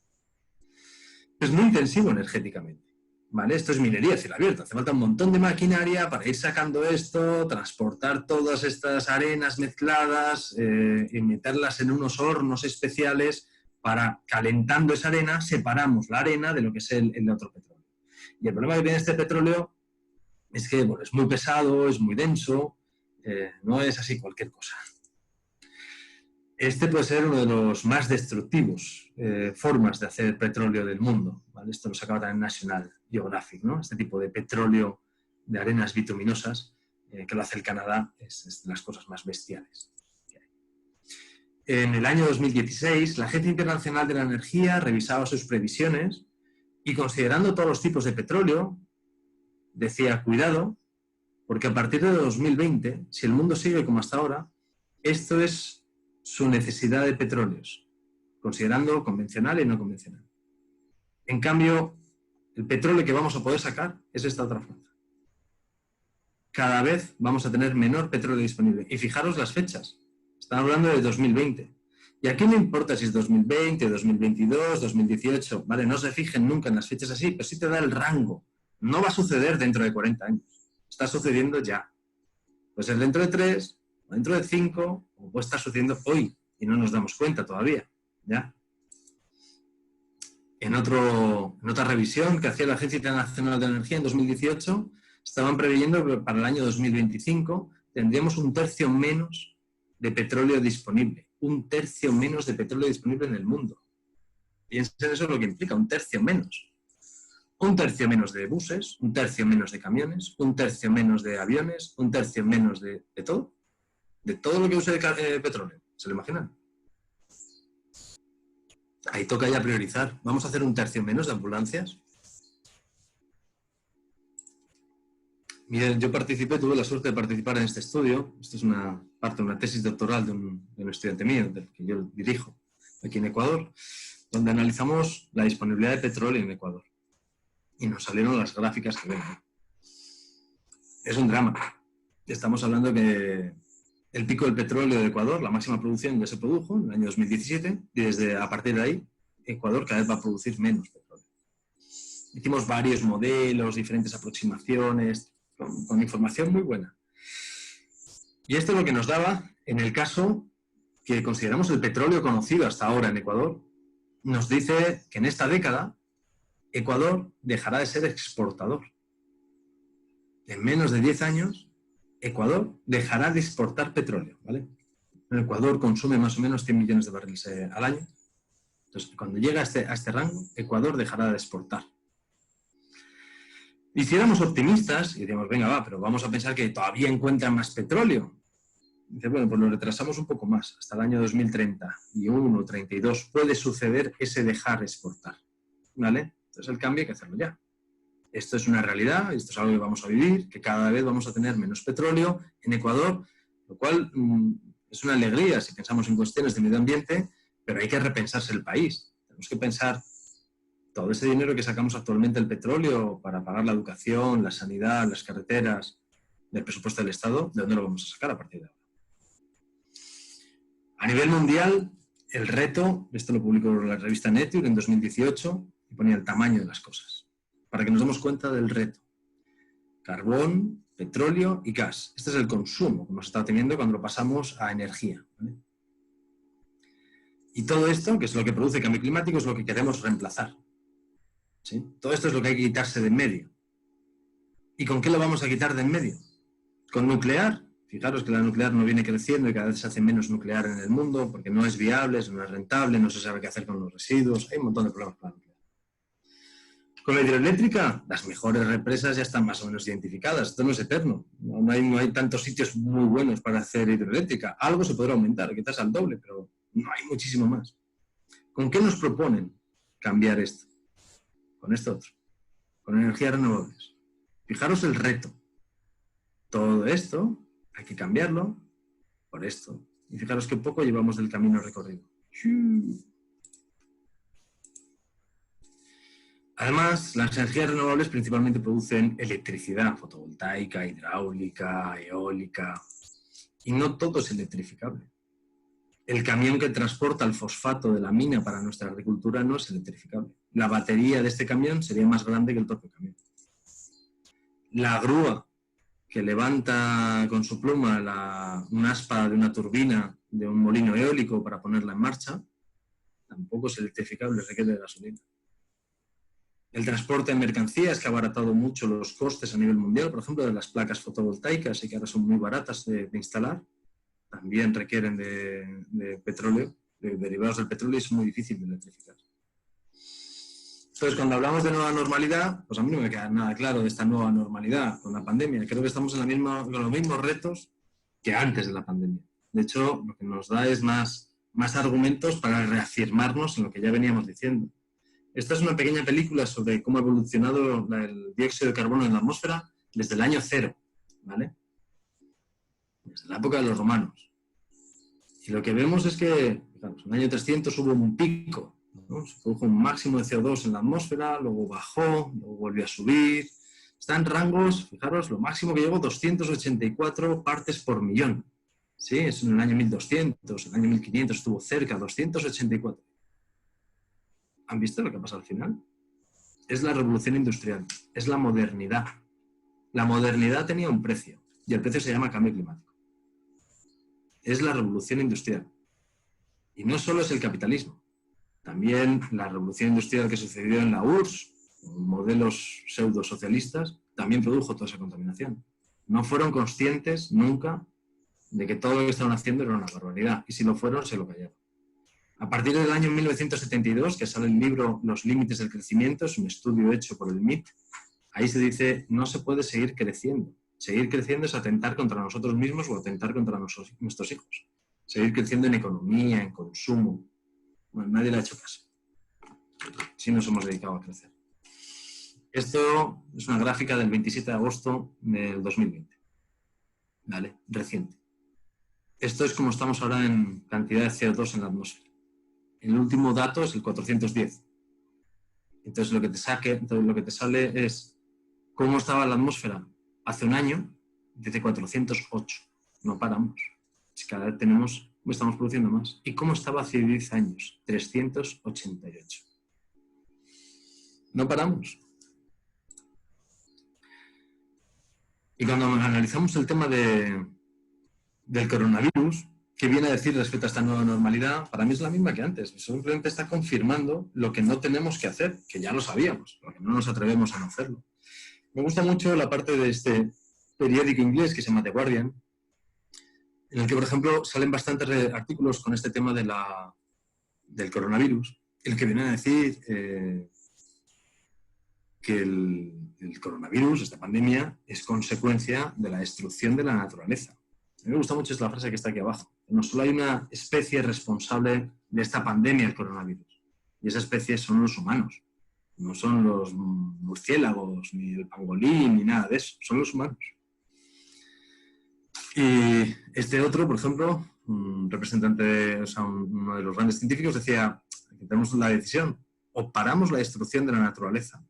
Es muy intensivo energéticamente, ¿vale? Esto es minería a cielo abierto. Hace falta un montón de maquinaria para ir sacando esto, transportar todas estas arenas mezcladas y meterlas en unos hornos especiales para, calentando esa arena, separamos la arena de lo que es el otro petróleo. Y el problema que tiene este petróleo es que bueno, es muy pesado, es muy denso, no es así cualquier cosa. Este puede ser uno de los más destructivos formas de hacer petróleo del mundo, ¿vale? Esto lo sacaba también National Geographic, ¿no? Este tipo de petróleo de arenas bituminosas que lo hace el Canadá es de las cosas más bestiales que hay. En el año 2016, la Agencia Internacional de la Energía revisaba sus previsiones y, considerando todos los tipos de petróleo, decía, cuidado, porque a partir de 2020, si el mundo sigue como hasta ahora, esto es su necesidad de petróleos, considerando convencional y no convencional. En cambio, el petróleo que vamos a poder sacar es esta otra fuente. Cada vez vamos a tener menor petróleo disponible. Y fijaros las fechas. Están hablando de 2020. Y aquí no importa si es 2020, 2022, 2018, ¿vale? No se fijen nunca en las fechas así, pero sí te da el rango. No va a suceder dentro de 40 años. Está sucediendo ya. Puede ser dentro de 3, o dentro de 5, o puede estar sucediendo hoy y no nos damos cuenta todavía, ¿ya? En otra revisión que hacía la Agencia Internacional de Energía en 2018, estaban preveyendo que para el año 2025 tendríamos un tercio menos de petróleo disponible. Un tercio menos de petróleo disponible en el mundo. Piensen eso lo que implica, un tercio menos. Un tercio menos de buses, un tercio menos de camiones, un tercio menos de aviones, un tercio menos de todo. De todo lo que use petróleo. ¿Se lo imaginan? Ahí toca ya priorizar. ¿Vamos a hacer un tercio menos de ambulancias? Miren, yo tuve la suerte de participar en este estudio. Esto es una parte de una tesis doctoral de un estudiante mío, del que yo dirijo, aquí en Ecuador, donde analizamos la disponibilidad de petróleo en Ecuador. Y nos salieron las gráficas que ven. Es un drama. Estamos hablando que el pico del petróleo de Ecuador, la máxima producción ya se produjo en el año 2017, y a partir de ahí, Ecuador cada vez va a producir menos petróleo. Hicimos varios modelos, diferentes aproximaciones, con información muy buena. Y esto es lo que nos daba, en el caso que consideramos el petróleo conocido hasta ahora en Ecuador, nos dice que en esta década Ecuador dejará de ser exportador. En menos de 10 años, Ecuador dejará de exportar petróleo, ¿vale? Ecuador consume más o menos 100 millones de barriles al año. Entonces, cuando llega a este rango, Ecuador dejará de exportar. Y si éramos optimistas y decíamos, venga, va, pero vamos a pensar que todavía encuentran más petróleo. Dice, bueno, pues lo retrasamos un poco más, hasta el año 2031, 32, puede suceder ese dejar exportar, ¿vale? Entonces el cambio hay que hacerlo ya. Esto es una realidad, esto es algo que vamos a vivir, que cada vez vamos a tener menos petróleo en Ecuador, lo cual es una alegría si pensamos en cuestiones de medio ambiente, pero hay que repensarse el país. Tenemos que pensar todo ese dinero que sacamos actualmente del petróleo para pagar la educación, la sanidad, las carreteras, del presupuesto del Estado, ¿de dónde lo vamos a sacar a partir de ahora? A nivel mundial, el reto, esto lo publicó la revista Nature en 2018, y ponía el tamaño de las cosas, para que nos demos cuenta del reto. Carbón, petróleo y gas. Este es el consumo que hemos estado teniendo cuando lo pasamos a energía, ¿vale? Y todo esto, que es lo que produce cambio climático, es lo que queremos reemplazar, ¿sí? Todo esto es lo que hay que quitarse de en medio. ¿Y con qué lo vamos a quitar de en medio? ¿Con nuclear? Fijaros que la nuclear no viene creciendo y cada vez se hace menos nuclear en el mundo porque no es viable, no es rentable, no se sabe qué hacer con los residuos, hay un montón de problemas con la nuclear. Con la hidroeléctrica, las mejores represas ya están más o menos identificadas, esto no es eterno, no hay tantos sitios muy buenos para hacer hidroeléctrica, algo se podrá aumentar, quizás al doble, pero no hay muchísimo más. ¿Con qué nos proponen cambiar esto? Con esto otro, con energías renovables. Fijaros el reto. Todo esto hay que cambiarlo por esto. Y fijaros qué poco llevamos del camino recorrido. Además, las energías renovables principalmente producen electricidad fotovoltaica, hidráulica, eólica, y no todo es electrificable. El camión que transporta el fosfato de la mina para nuestra agricultura no es electrificable. La batería de este camión sería más grande que el propio camión. La grúa que levanta con su pluma una aspa de una turbina de un molino eólico para ponerla en marcha, tampoco es electrificable, requiere de gasolina. El transporte de mercancías, que ha abaratado mucho los costes a nivel mundial, por ejemplo, de las placas fotovoltaicas y que ahora son muy baratas de instalar, también requieren de petróleo, de derivados del petróleo, y es muy difícil de electrificar. Entonces, cuando hablamos de nueva normalidad, pues a mí no me queda nada claro de esta nueva normalidad con la pandemia. Creo que estamos con los mismos retos que antes de la pandemia. De hecho, lo que nos da es más argumentos para reafirmarnos en lo que ya veníamos diciendo. Esta es una pequeña película sobre cómo ha evolucionado el dióxido de carbono en la atmósfera desde el año 0, ¿vale? Desde la época de los romanos. Y lo que vemos es que, digamos, en el año 300 hubo un pico, ¿no? Se produjo un máximo de CO2 en la atmósfera, luego bajó, luego volvió a subir. Está en rangos, fijaros, lo máximo que llegó 284 partes por millón. ¿Sí? Es en el año 1200, en el año 1500 estuvo cerca, 284. ¿Han visto lo que pasa al final? Es la revolución industrial, es la modernidad. La modernidad tenía un precio, y el precio se llama cambio climático. Es la revolución industrial. Y no solo es el capitalismo, también la revolución industrial que sucedió en la URSS, modelos pseudo-socialistas, también produjo toda esa contaminación. No fueron conscientes nunca de que todo lo que estaban haciendo era una barbaridad, y si lo fueron, se lo callaron. A partir del año 1972, que sale el libro Los límites del crecimiento, es un estudio hecho por el MIT, ahí se dice, no se puede seguir creciendo. Seguir creciendo es atentar contra nosotros mismos o atentar contra nuestros hijos. Seguir creciendo en economía, en consumo. Bueno, nadie le ha hecho caso. Sí nos hemos dedicado a crecer. Esto es una gráfica del 27 de agosto del 2020. ¿Vale? Reciente. Esto es como estamos ahora en cantidad de CO2 en la atmósfera. El último dato es el 410. Entonces lo que te sale es cómo estaba la atmósfera hace un año, desde 408. No paramos. Cada vez estamos produciendo más. ¿Y cómo estaba hace 10 años? 388. No paramos. Y cuando analizamos el tema del coronavirus, ¿qué viene a decir respecto a esta nueva normalidad? Para mí es la misma que antes. Simplemente está confirmando lo que no tenemos que hacer, que ya lo sabíamos, porque no nos atrevemos a no hacerlo. Me gusta mucho la parte de este periódico inglés que se llama The Guardian, en el que, por ejemplo, salen bastantes artículos con este tema del coronavirus, en el que vienen a decir que el coronavirus, esta pandemia, es consecuencia de la destrucción de la naturaleza. A mí me gusta mucho esta frase que está aquí abajo. No solo hay una especie responsable de esta pandemia, el coronavirus, y esa especie son los humanos. No son los murciélagos, ni el pangolín, ni nada de eso. Son los humanos. Y este otro, por ejemplo, un representante, uno de los grandes científicos, decía que tenemos la decisión, o paramos la destrucción de la naturaleza.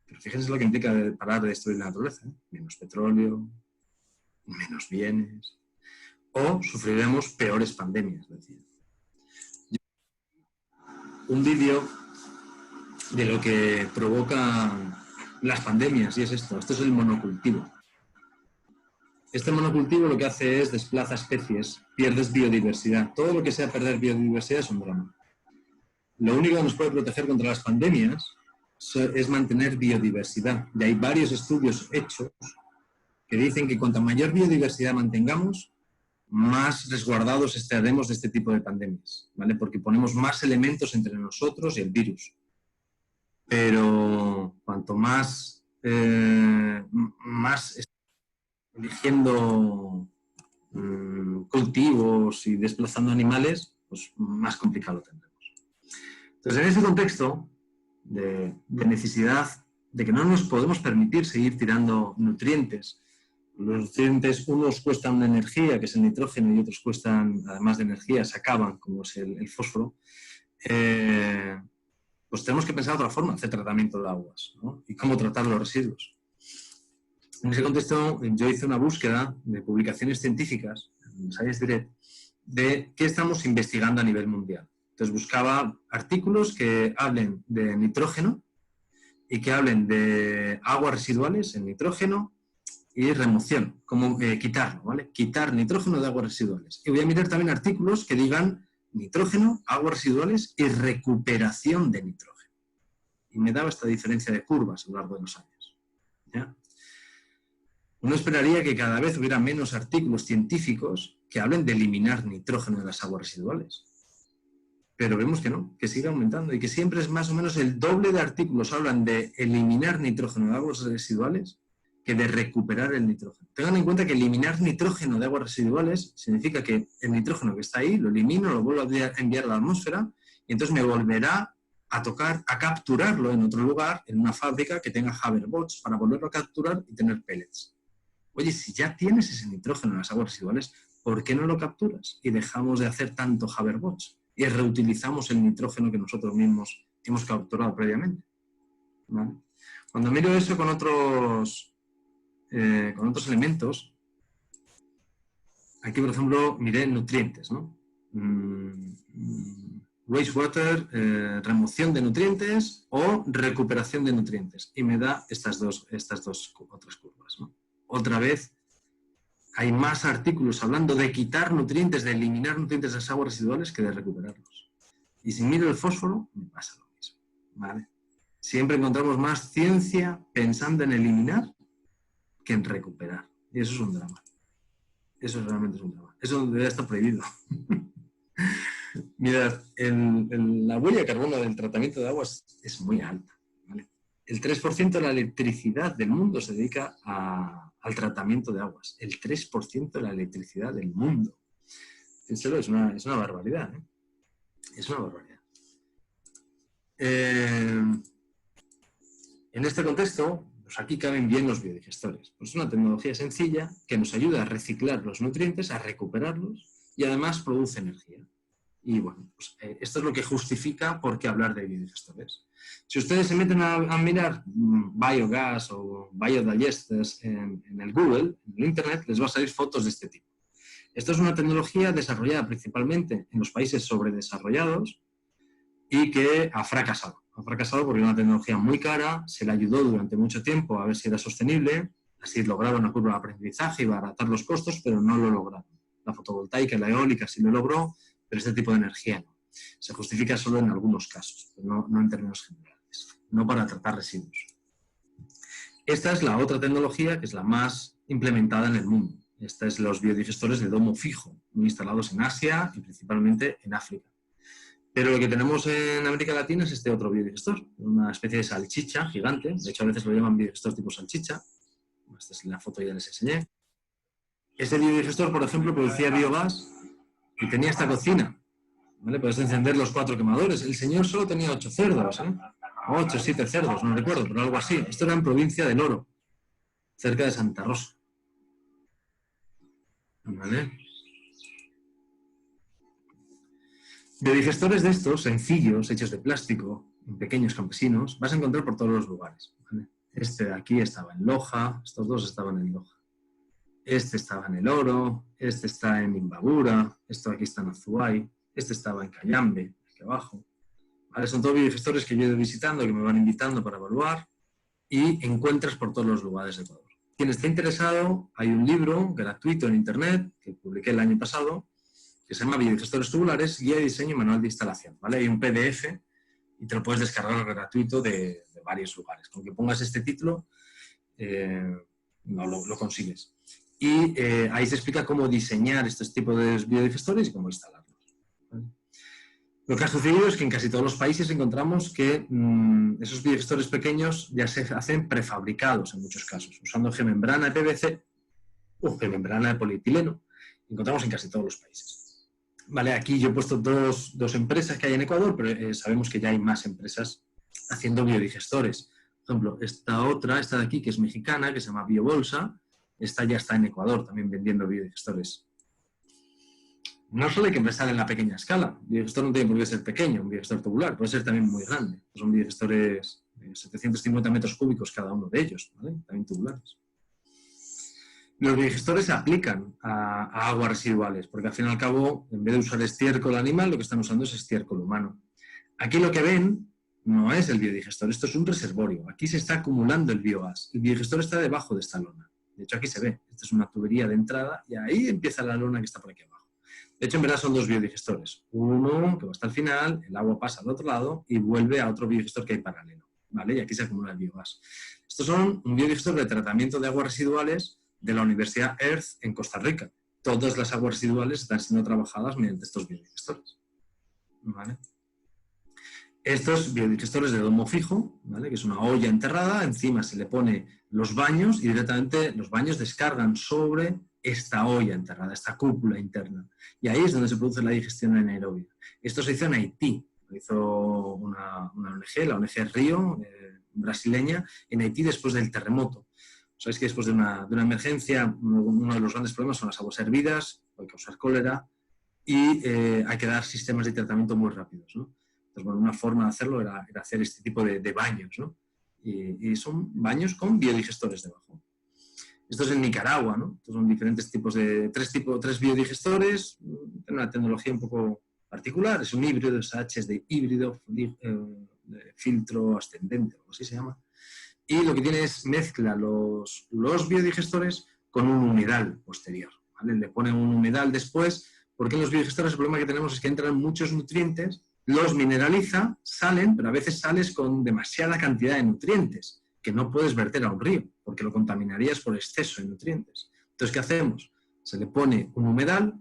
Pero fíjense lo que implica parar de destruir la naturaleza. Menos petróleo, menos bienes, o sufriremos peores pandemias. Decía. Un vídeo de lo que provocan las pandemias, y es esto es el monocultivo. Este monocultivo lo que hace es desplaza especies, pierdes biodiversidad. Todo lo que sea perder biodiversidad es un drama. Lo único que nos puede proteger contra las pandemias es mantener biodiversidad. Y hay varios estudios hechos que dicen que cuanta mayor biodiversidad mantengamos, más resguardados estaremos de este tipo de pandemias, ¿vale? Porque ponemos más elementos entre nosotros y el virus. Pero cuanto más eligiendo cultivos y desplazando animales, pues más complicado lo tendremos. Entonces, en ese contexto de necesidad de que no nos podemos permitir seguir tirando nutrientes Los nutrientes, unos cuestan una energía, que es el nitrógeno, y otros cuestan, además de energía, se acaban, como es el fósforo. Pues tenemos que pensar de otra forma, hacer tratamiento de aguas, ¿no? Y cómo tratar los residuos. En ese contexto, yo hice una búsqueda de publicaciones científicas, en Science Direct, de qué estamos investigando a nivel mundial. Entonces buscaba artículos que hablen de nitrógeno y que hablen de aguas residuales en nitrógeno y remoción, cómo quitarlo, ¿vale? Quitar nitrógeno de aguas residuales. Y voy a mirar también artículos que digan nitrógeno, aguas residuales y recuperación de nitrógeno. Y me daba esta diferencia de curvas a lo largo de los años, ¿ya? Uno esperaría que cada vez hubiera menos artículos científicos que hablen de eliminar nitrógeno de las aguas residuales. Pero vemos que no, que sigue aumentando y que siempre es más o menos el doble de artículos hablan de eliminar nitrógeno de aguas residuales que de recuperar el nitrógeno. Tengan en cuenta que eliminar nitrógeno de aguas residuales significa que el nitrógeno que está ahí lo elimino, lo vuelvo a enviar a la atmósfera y entonces me volverá a capturarlo en otro lugar, en una fábrica que tenga hoverbots para volverlo a capturar y tener pellets. Oye, si ya tienes ese nitrógeno en las aguas residuales, ¿por qué no lo capturas? Y dejamos de hacer tanto hoverbots y reutilizamos el nitrógeno que nosotros mismos hemos capturado previamente, ¿vale? Cuando miro eso con otros elementos, aquí por ejemplo miré nutrientes, ¿no? Wastewater, remoción de nutrientes o recuperación de nutrientes. Y me da estas dos otras curvas, ¿no? Otra vez hay más artículos hablando de quitar nutrientes, de eliminar nutrientes de las aguas residuales que de recuperarlos. Y si miro el fósforo, me pasa lo mismo, ¿vale? Siempre encontramos más ciencia pensando en eliminar que en recuperar. Y eso es un drama. Eso realmente es un drama. Eso debería estar prohibido. Mirad, la huella de carbono del tratamiento de aguas es muy alta, ¿vale? El 3% de la electricidad del mundo se dedica al tratamiento de aguas. El 3% de la electricidad del mundo. En serio, es una barbaridad, ¿eh? Es una barbaridad. En este contexto, pues aquí caben bien los biodigestores. Pues es una tecnología sencilla que nos ayuda a reciclar los nutrientes, a recuperarlos y además produce energía. Y bueno, pues, esto es lo que justifica por qué hablar de biodigestores. Si ustedes se meten a mirar biogas o biodigesters en el Google, en el Internet, les va a salir fotos de este tipo. Esto es una tecnología desarrollada principalmente en los países sobredesarrollados y que ha fracasado. Ha fracasado porque es una tecnología muy cara, se le ayudó durante mucho tiempo a ver si era sostenible, así lograron una curva de aprendizaje y abaratar los costos, pero no lo lograron. La fotovoltaica y la eólica sí lo logró, pero este tipo de energía no. Se justifica solo en algunos casos, pero no en términos generales, no para tratar residuos. Esta es la otra tecnología que es la más implementada en el mundo. Esta es los biodigestores de domo fijo, muy instalados en Asia y principalmente en África. Pero lo que tenemos en América Latina es este otro biodigestor, una especie de salchicha gigante. De hecho, a veces lo llaman biodigestor tipo salchicha. Esta es la foto que ya les enseñé. Este biodigestor, por ejemplo, producía biogás y tenía esta cocina, ¿vale? Puedes encender los 4 quemadores. El señor solo tenía 8 cerdos, ¿eh? 8 o 7 cerdos, no recuerdo, pero algo así. Esto era en provincia del Oro, cerca de Santa Rosa, ¿vale? Biodigestores de estos, sencillos, hechos de plástico, en pequeños campesinos, vas a encontrar por todos los lugares, ¿vale? Este de aquí estaba en Loja, estos dos estaban en Loja. Este estaba en El Oro, este está en Imbabura, esto aquí está en Azuay, este estaba en Cayambe, aquí abajo. ¿Vale? Son todos biodigestores que yo he ido visitando, que me van invitando para evaluar y encuentras por todos los lugares de Ecuador. Quien esté interesado, hay un libro gratuito en internet que publiqué el año pasado, que se llama Biodigestores tubulares, guía de diseño y manual de instalación, ¿vale? Hay un PDF y te lo puedes descargar gratuito de varios lugares. Con que pongas este título, lo consigues. Y ahí se explica cómo diseñar estos tipos de biodigestores y cómo instalarlos, ¿vale? Lo que ha sucedido es que en casi todos los países encontramos que esos biodigestores pequeños ya se hacen prefabricados en muchos casos, usando gemembrana de PVC o gemembrana de polietileno. Encontramos en casi todos los países. Vale, aquí yo he puesto dos empresas que hay en Ecuador, pero sabemos que ya hay más empresas haciendo biodigestores. Por ejemplo, esta de aquí, que es mexicana, que se llama Biobolsa, Esta ya está en Ecuador también vendiendo biodigestores. No solo hay que pensar en la pequeña escala. Un biodigestor no tiene por qué ser pequeño, un biodigestor tubular puede ser también muy grande. Son biodigestores de 750 metros cúbicos cada uno de ellos, ¿vale? También tubulares. Los biodigestores se aplican a aguas residuales, porque al fin y al cabo, en vez de usar estiércol animal, lo que están usando es estiércol humano. Aquí lo que ven no es el biodigestor, esto es un reservorio. Aquí se está acumulando el biogás. El biodigestor está debajo de esta lona. De hecho, aquí se ve. Esta es una tubería de entrada y ahí empieza la lona que está por aquí abajo. De hecho, en verdad son dos biodigestores. Uno que va hasta el final, el agua pasa al otro lado y vuelve a otro biodigestor que hay paralelo, ¿vale? Y aquí se acumula el biogás. Estos son un biodigestor de tratamiento de aguas residuales de la Universidad Earth en Costa Rica. Todas las aguas residuales están siendo trabajadas mediante estos biodigestores, ¿vale? Estos biodigestores de domo fijo, ¿vale? Que es una olla enterrada, encima se le pone los baños y directamente los baños descargan sobre esta olla enterrada, esta cúpula interna. Y ahí es donde se produce la digestión anaerobia. Esto se hizo en Haití, lo hizo una ONG, la ONG Río, brasileña, en Haití después del terremoto. Sabéis que después de una emergencia, uno de los grandes problemas son las aguas hervidas, puede causar cólera y hay que dar sistemas de tratamiento muy rápidos, ¿no? Entonces, bueno, una forma de hacerlo era hacer este tipo de baños, ¿no? Y son baños con biodigestores debajo. Esto es en Nicaragua, ¿no? Estos son diferentes tipos de... tres biodigestores, tienen una tecnología un poco particular, es un híbrido, es H es de híbrido, de filtro ascendente, o así se llama. Y lo que tiene es mezcla los biodigestores con un humedal posterior, ¿vale? Le ponen un humedal después, porque en los biodigestores el problema que tenemos es que entran muchos nutrientes, los mineraliza, salen, pero a veces sales con demasiada cantidad de nutrientes que no puedes verter a un río, porque lo contaminarías por exceso de nutrientes. Entonces, ¿qué hacemos? Se le pone un humedal,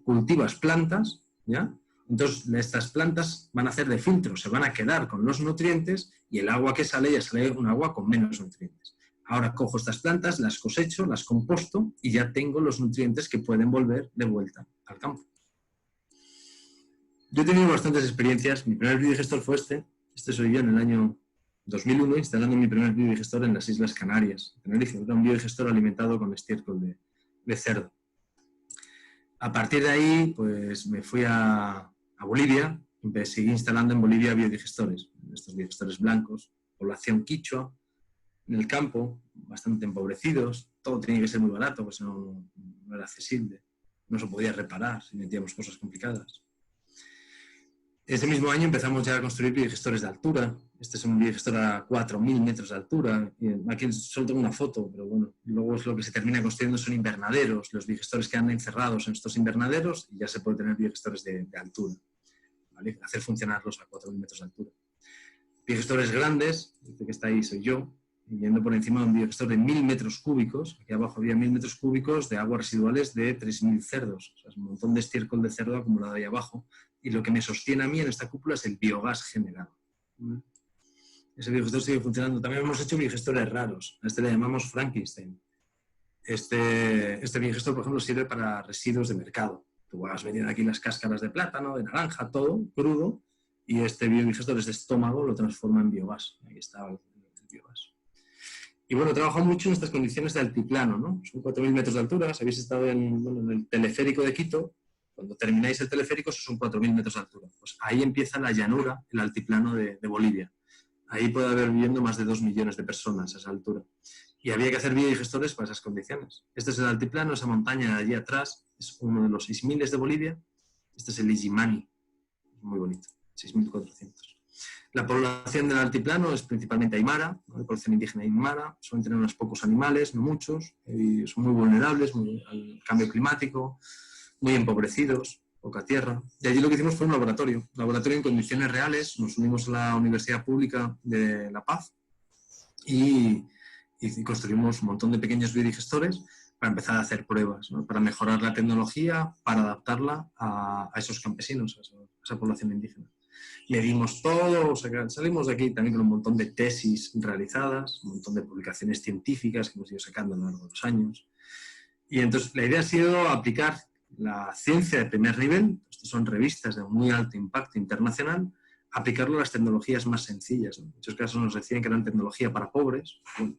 cultivas plantas, ¿ya? Entonces, estas plantas van a hacer de filtro, se van a quedar con los nutrientes y el agua que sale ya sale un agua con menos nutrientes. Ahora cojo estas plantas, las cosecho, las composto y ya tengo los nutrientes que pueden volver de vuelta al campo. Yo he tenido bastantes experiencias. Mi primer biodigestor fue este soy yo en el año 2001, instalando mi primer biodigestor en las Islas Canarias, Tenerife. Era un biodigestor alimentado con estiércol de cerdo. A partir de ahí, pues me fui a Bolivia y seguí instalando en Bolivia biodigestores, estos biodigestores blancos, población quichua, en el campo, bastante empobrecidos, todo tenía que ser muy barato, pues no era accesible, no se podía reparar si metíamos cosas complicadas. Ese mismo año empezamos ya a construir biodigestores de altura. Este es un biodigestor a 4.000 metros de altura. Aquí solo tengo una foto, pero bueno, luego es lo que se termina construyendo son invernaderos. Los biodigestores quedan encerrados en estos invernaderos y ya se puede tener biodigestores de altura, ¿vale? Hacer funcionarlos a 4.000 metros de altura. Biodigestores grandes, este que está ahí soy yo, yendo por encima de un biogestor de 1.000 metros cúbicos. Aquí abajo había 1.000 metros cúbicos de aguas residuales de 3.000 cerdos. O sea, es un montón de estiércol de cerdo acumulado ahí abajo. Y lo que me sostiene a mí en esta cúpula es el biogás generado. Ese biogestor sigue funcionando. También hemos hecho biogestores raros. A este le llamamos Frankenstein. Este biogestor, por ejemplo, sirve para residuos de mercado. Tú vas vendiendo aquí las cáscaras de plátano, de naranja, todo crudo. Y este biodigestor es de estómago, lo transforma en biogás. Ahí está el biogás. Y bueno, he trabajado mucho en estas condiciones de altiplano, ¿no? Son 4.000 metros de altura. Si habéis estado en el teleférico de Quito, cuando termináis el teleférico, esos son 4.000 metros de altura. Pues ahí empieza la llanura, el altiplano de Bolivia. Ahí puede haber viviendo más de 2 millones de personas a esa altura. Y había que hacer biodigestores para esas condiciones. Este es el altiplano, esa montaña de allí atrás, es uno de los 6.000 de Bolivia. Este es el Illimani, muy bonito, 6.400. La población del altiplano es principalmente aymara, ¿no? La población indígena aymara, suelen tener unos pocos animales, no muchos, y son muy vulnerables al cambio climático, muy empobrecidos, poca tierra. Y allí lo que hicimos fue un laboratorio en condiciones reales. Nos unimos a la Universidad Pública de La Paz y construimos un montón de pequeños biodigestores para empezar a hacer pruebas, ¿no? Para mejorar la tecnología, para adaptarla a esos campesinos, a esa población indígena. Medimos todo, o sea, salimos de aquí también con un montón de tesis realizadas, un montón de publicaciones científicas que hemos ido sacando a lo largo de los años. Y entonces la idea ha sido aplicar la ciencia de primer nivel, estas son revistas de muy alto impacto internacional, aplicarlo a las tecnologías más sencillas. En muchos casos nos decían que eran tecnología para pobres. Bueno,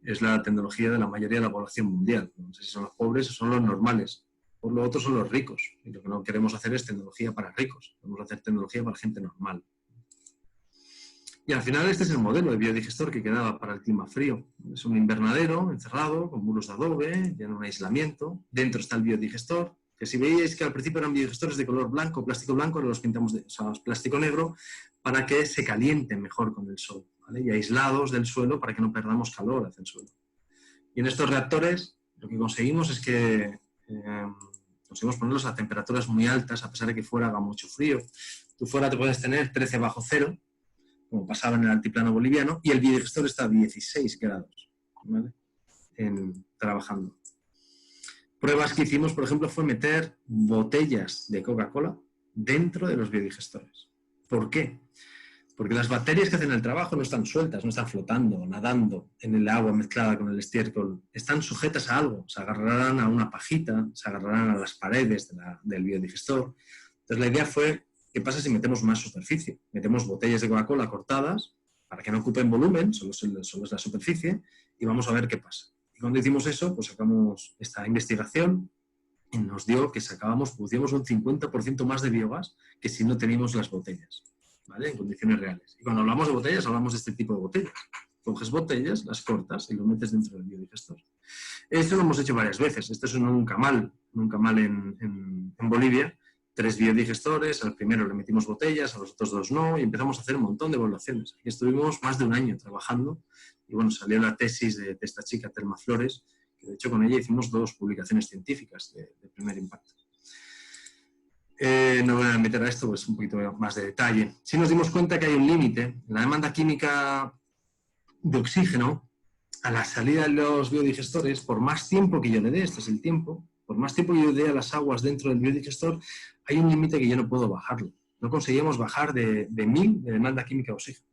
es la tecnología de la mayoría de la población mundial. No sé si son los pobres o son los normales. Por lo otro son los ricos. Y lo que no queremos hacer es tecnología para ricos. Queremos hacer tecnología para gente normal. Y al final este es el modelo de biodigestor que quedaba para el clima frío. Es un invernadero encerrado con muros de adobe, tiene un aislamiento. Dentro está el biodigestor, que si veíais que al principio eran biodigestores de color blanco, plástico blanco, ahora los pintamos de plástico negro para que se calienten mejor con el sol, ¿vale? Y aislados del suelo para que no perdamos calor hacia el suelo. Y en estos reactores lo que conseguimos es que conseguimos ponerlos a temperaturas muy altas a pesar de que fuera haga mucho frío. Tú fuera te puedes tener 13 bajo cero, como pasaba en el altiplano boliviano, y el biodigestor está a 16 grados, ¿vale? Trabajando. Pruebas que hicimos, por ejemplo, fue meter botellas de Coca-Cola dentro de los biodigestores. ¿Por qué? Porque las bacterias que hacen el trabajo no están sueltas, no están flotando, nadando en el agua mezclada con el estiércol. Están sujetas a algo, se agarrarán a una pajita, se agarrarán a las paredes del biodigestor. Entonces la idea fue, ¿qué pasa si metemos más superficie? Metemos botellas de Coca-Cola cortadas para que no ocupen volumen, solo es la superficie, y vamos a ver qué pasa. Y cuando hicimos eso, pues sacamos esta investigación y nos dio que producíamos un 50% más de biogás que si no teníamos las botellas, ¿vale? En condiciones reales. Y cuando hablamos de botellas, hablamos de este tipo de botellas. Coges botellas, las cortas y lo metes dentro del biodigestor. Esto lo hemos hecho varias veces. Esto es un nunca mal en Bolivia. 3 biodigestores, al primero le metimos botellas, a los otros 2 no, y empezamos a hacer un montón de evaluaciones. Aquí estuvimos más de un año trabajando, y bueno, salió la tesis de esta chica, Telma Flores, que de hecho con ella hicimos 2 publicaciones científicas de primer impacto. No voy a meter a esto, pues un poquito más de detalle. Sí nos dimos cuenta que hay un límite en la demanda química de oxígeno a la salida de los biodigestores, por más tiempo que yo le dé, este es el tiempo, por más tiempo que yo dé a las aguas dentro del biodigestor, hay un límite que yo no puedo bajarlo. No conseguíamos bajar de 1000 de demanda química de oxígeno.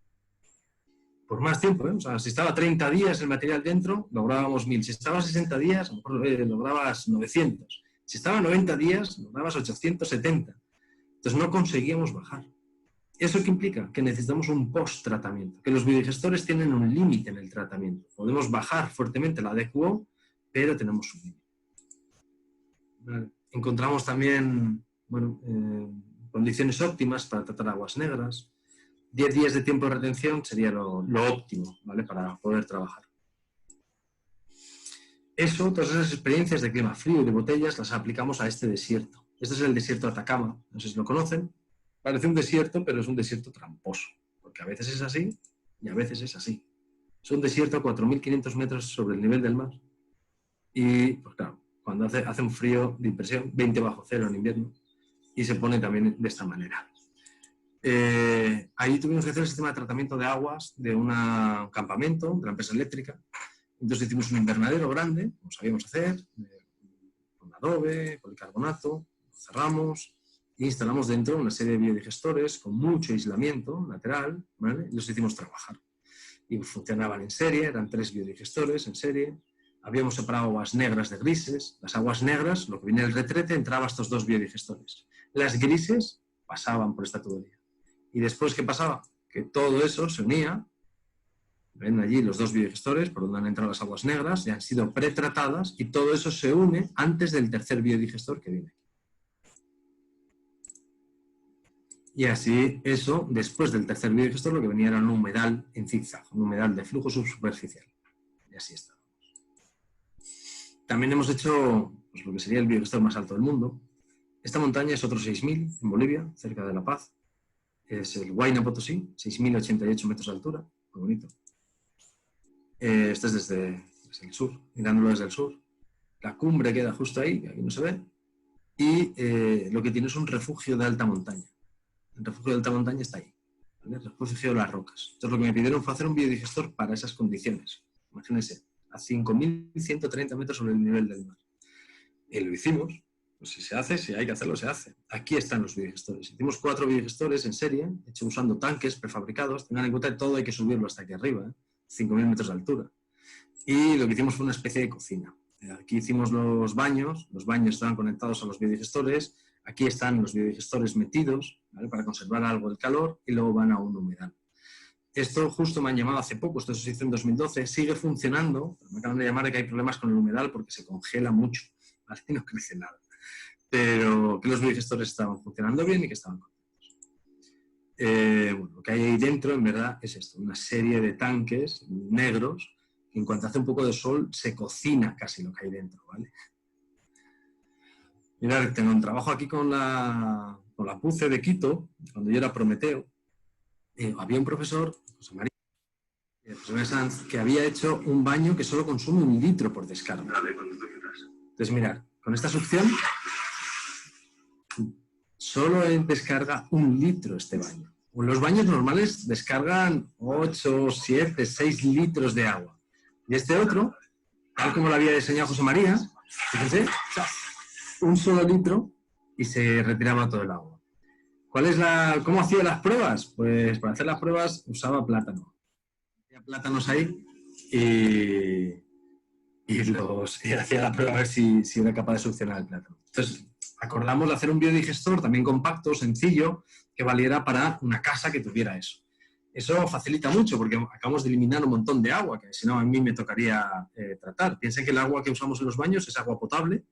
Por más tiempo, ¿eh? O sea, si estaba 30 días el material dentro, lográbamos 1000. Si estaba 60 días, a lo mejor lograbas 900. Si estaba 90 días, lograbas 870. Entonces no conseguíamos bajar. ¿Eso qué implica? Que necesitamos un post-tratamiento, que los biodigestores tienen un límite en el tratamiento. Podemos bajar fuertemente la DQO, pero tenemos un límite. Vale. Encontramos también condiciones óptimas para tratar aguas negras. 10 días de tiempo de retención sería lo óptimo, ¿vale? Para poder trabajar. Todas esas experiencias de clima frío y de botellas las aplicamos a este desierto. Este es el desierto de Atacama, no sé si lo conocen. Parece un desierto, pero es un desierto tramposo, porque a veces es así y a veces es así. Es un desierto a 4.500 metros sobre el nivel del mar. Y, pues claro, cuando hace un frío de impresión, 20 bajo cero en invierno, y se pone también de esta manera. Ahí tuvimos que hacer el sistema de tratamiento de aguas de un campamento de la empresa eléctrica. Entonces hicimos un invernadero grande, como sabíamos hacer, con adobe, policarbonato, cerramos e instalamos dentro una serie de biodigestores con mucho aislamiento lateral, ¿vale? Y los hicimos trabajar. Y funcionaban en serie, eran 3 biodigestores en serie. Habíamos separado aguas negras de grises. Las aguas negras, lo que viene del retrete, entraba a estos 2 biodigestores. Las grises pasaban por esta tubería. Y después, ¿qué pasaba? Que todo eso se unía. Ven allí los 2 biodigestores por donde han entrado las aguas negras, ya han sido pretratadas y todo eso se une antes del tercer biodigestor que viene. Y así, eso, después del tercer biodigestor, lo que venía era un humedal en zigzag, un humedal de flujo subsuperficial. Y así está. También hemos hecho pues, lo que sería el biodigestor más alto del mundo. Esta montaña es otro 6.000 en Bolivia, cerca de La Paz. Es el Huayna Potosí, 6.088 metros de altura, muy bonito. Este es desde el sur, mirándolo desde el sur. La cumbre queda justo ahí, aquí no se ve. Y lo que tiene es un refugio de alta montaña. El refugio de alta montaña está ahí, ¿vale? El refugio de las rocas. Entonces lo que me pidieron fue hacer un biodigestor para esas condiciones. Imagínense, a 5.130 metros sobre el nivel del mar. Y lo hicimos. Pues si se hace, si hay que hacerlo, se hace. Aquí están los biodigestores. Hicimos 4 biodigestores en serie, hecho usando tanques prefabricados. Tengan en cuenta que todo hay que subirlo hasta aquí arriba, 5.000 metros de altura. Y lo que hicimos fue una especie de cocina. Aquí hicimos los baños estaban conectados a los biodigestores. Aquí están los biodigestores metidos, ¿vale? Para conservar algo del calor y luego van a un humedal. Esto justo me han llamado hace poco, esto se hizo en 2012, sigue funcionando, me acaban de llamar de que hay problemas con el humedal porque se congela mucho, ¿vale? Y no crece nada. Pero que los biodigestores estaban funcionando bien y que estaban contentos. Bueno, lo que hay ahí dentro, en verdad, es esto, una serie de tanques negros que en cuanto hace un poco de sol se cocina casi lo que hay dentro, ¿vale? Mirad, tengo un trabajo aquí con la PUCE de Quito, cuando yo era Prometeo. Había un profesor, José María, José María Sanz, que había hecho un baño que solo consume 1 litro por descarga. Entonces, mirad, con esta succión solo descarga 1 litro este baño. Los baños normales descargan 8, 7, 6 litros de agua. Y este otro, tal como lo había diseñado José María, fíjense, un solo litro y se retiraba todo el agua. ¿Cómo hacía las pruebas? Pues para hacer las pruebas usaba plátano. Había plátanos ahí y hacía la prueba a ver si era capaz de succionar el plátano. Entonces, acordamos de hacer un biodigestor también compacto, sencillo, que valiera para una casa que tuviera eso. Eso facilita mucho porque acabamos de eliminar un montón de agua, que si no a mí me tocaría tratar. Piensen que el agua que usamos en los baños es agua potable,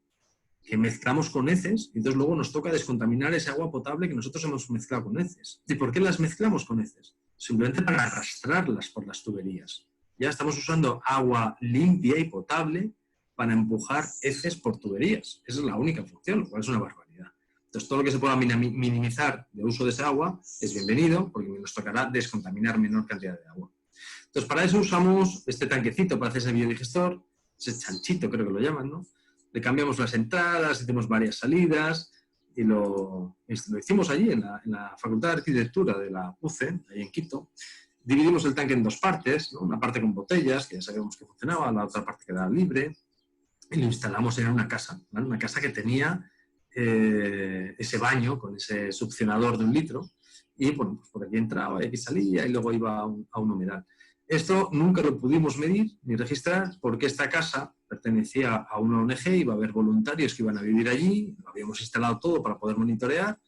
que mezclamos con heces, y entonces luego nos toca descontaminar esa agua potable que nosotros hemos mezclado con heces. ¿Y por qué las mezclamos con heces? Simplemente para arrastrarlas por las tuberías. Ya estamos usando agua limpia y potable para empujar heces por tuberías. Esa es la única función, lo cual es una barbaridad. Entonces, todo lo que se pueda minimizar de uso de esa agua es bienvenido, porque nos tocará descontaminar menor cantidad de agua. Entonces, para eso usamos este tanquecito para hacer ese biodigestor, ese chanchito creo que lo llaman, ¿no? Le cambiamos las entradas, hicimos varias salidas y lo hicimos allí en la Facultad de Arquitectura de la UCE, ahí en Quito. Dividimos el tanque en 2 partes, ¿no? Una parte con botellas, que ya sabíamos que funcionaba, la otra parte quedaba libre, y lo instalamos en una casa, ¿vale? Una casa que tenía ese baño con ese succionador de 1 litro, y bueno, pues por aquí entraba y aquí salía y luego iba a un humedal. Esto nunca lo pudimos medir ni registrar porque esta casa pertenecía a una ONG, iba a haber voluntarios que iban a vivir allí, lo habíamos instalado todo para poder monitorear,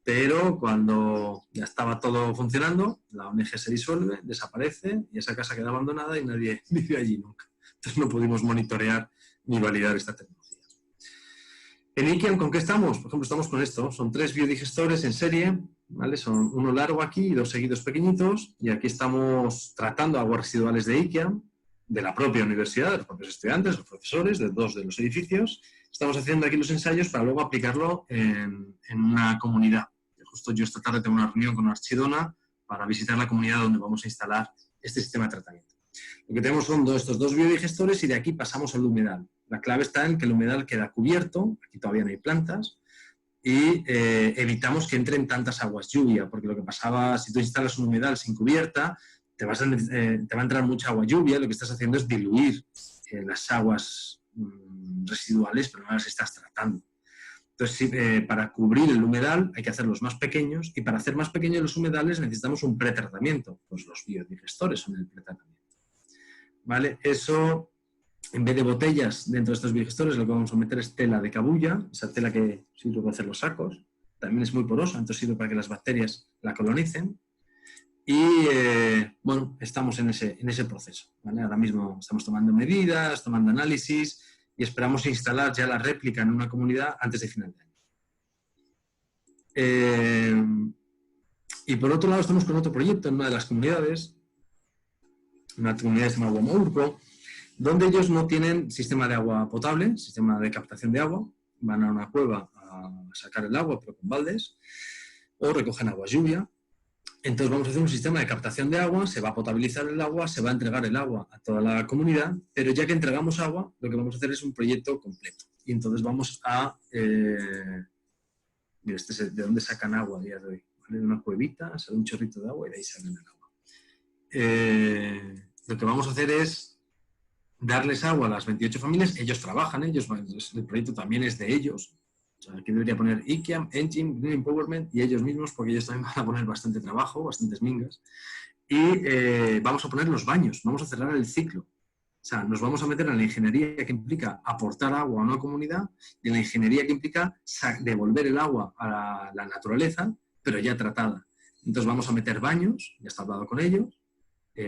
pero cuando ya estaba todo funcionando, la ONG se disuelve, desaparece y esa casa queda abandonada y nadie vive allí nunca. Entonces no pudimos monitorear ni validar esta tecnología. En IKEAM, ¿con qué estamos? Por ejemplo, estamos con esto. Son 3 biodigestores en serie, ¿vale? Son uno largo aquí y 2 seguidos pequeñitos. Y aquí estamos tratando aguas residuales de IKEAM, de la propia universidad, de los propios estudiantes, los profesores, de 2 de los edificios. Estamos haciendo aquí los ensayos para luego aplicarlo en una comunidad. Justo yo esta tarde tengo una reunión con Archidona para visitar la comunidad donde vamos a instalar este sistema de tratamiento. Lo que tenemos son estos 2 biodigestores y de aquí pasamos al humedal. La clave está en que el humedal queda cubierto, aquí todavía no hay plantas, y evitamos que entren tantas aguas lluvia, porque lo que pasaba, si tú instalas un humedal sin cubierta, te va a entrar mucha agua lluvia, lo que estás haciendo es diluir las aguas residuales, pero no las estás tratando. Entonces, para cubrir el humedal hay que hacerlos más pequeños, y para hacer más pequeños los humedales necesitamos un pretratamiento, pues los biodigestores son el pretratamiento. ¿Vale? Eso, en vez de botellas dentro de estos biodigestores, lo que vamos a meter es tela de cabuya, esa tela que sirve para hacer los sacos. También es muy porosa, entonces sirve para que las bacterias la colonicen. Y, bueno, estamos en ese proceso, ¿vale? Ahora mismo estamos tomando medidas, tomando análisis y esperamos instalar ya la réplica en una comunidad antes de final de año. Y por otro lado estamos con otro proyecto en una de las comunidades, una comunidad que se llama Guamaurco, donde ellos no tienen sistema de agua potable, sistema de captación de agua, van a una cueva a sacar el agua, pero con baldes, o recogen agua lluvia. Entonces vamos a hacer un sistema de captación de agua, se va a potabilizar el agua, se va a entregar el agua a toda la comunidad, pero ya que entregamos agua, lo que vamos a hacer es un proyecto completo. Y entonces vamos a... mira, este es de dónde sacan agua a día de hoy. ¿Vale? De una cuevita, sale un chorrito de agua y de ahí sale el agua. Lo que vamos a hacer es darles agua a las 28 familias. Ellos trabajan, el proyecto también es de ellos. O sea, aquí debería poner IKEAM, Engine, Green Empowerment y ellos mismos, porque ellos también van a poner bastante trabajo, bastantes mingas. Y vamos a poner los baños, vamos a cerrar el ciclo. O sea, nos vamos a meter en la ingeniería que implica aportar agua a una comunidad y en la ingeniería que implica devolver el agua a la naturaleza, pero ya tratada. Entonces vamos a meter baños, ya está hablado con ellos,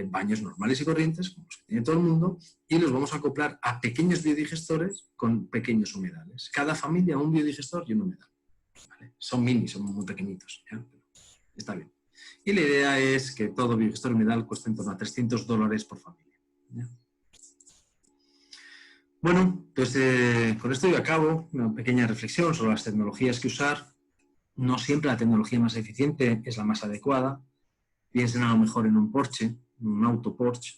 baños normales y corrientes, como los que tiene todo el mundo, y los vamos a acoplar a pequeños biodigestores con pequeños humedales. Cada familia un biodigestor y un humedal. ¿Vale? Son mini, son muy pequeñitos. ¿Ya? Pero está bien. Y la idea es que todo biodigestor humedal cueste en torno a $300 por familia. ¿Ya? Bueno, pues con esto yo acabo una pequeña reflexión sobre las tecnologías que usar. No siempre la tecnología más eficiente es la más adecuada. Piensen a lo mejor en un Porsche, un auto Porsche.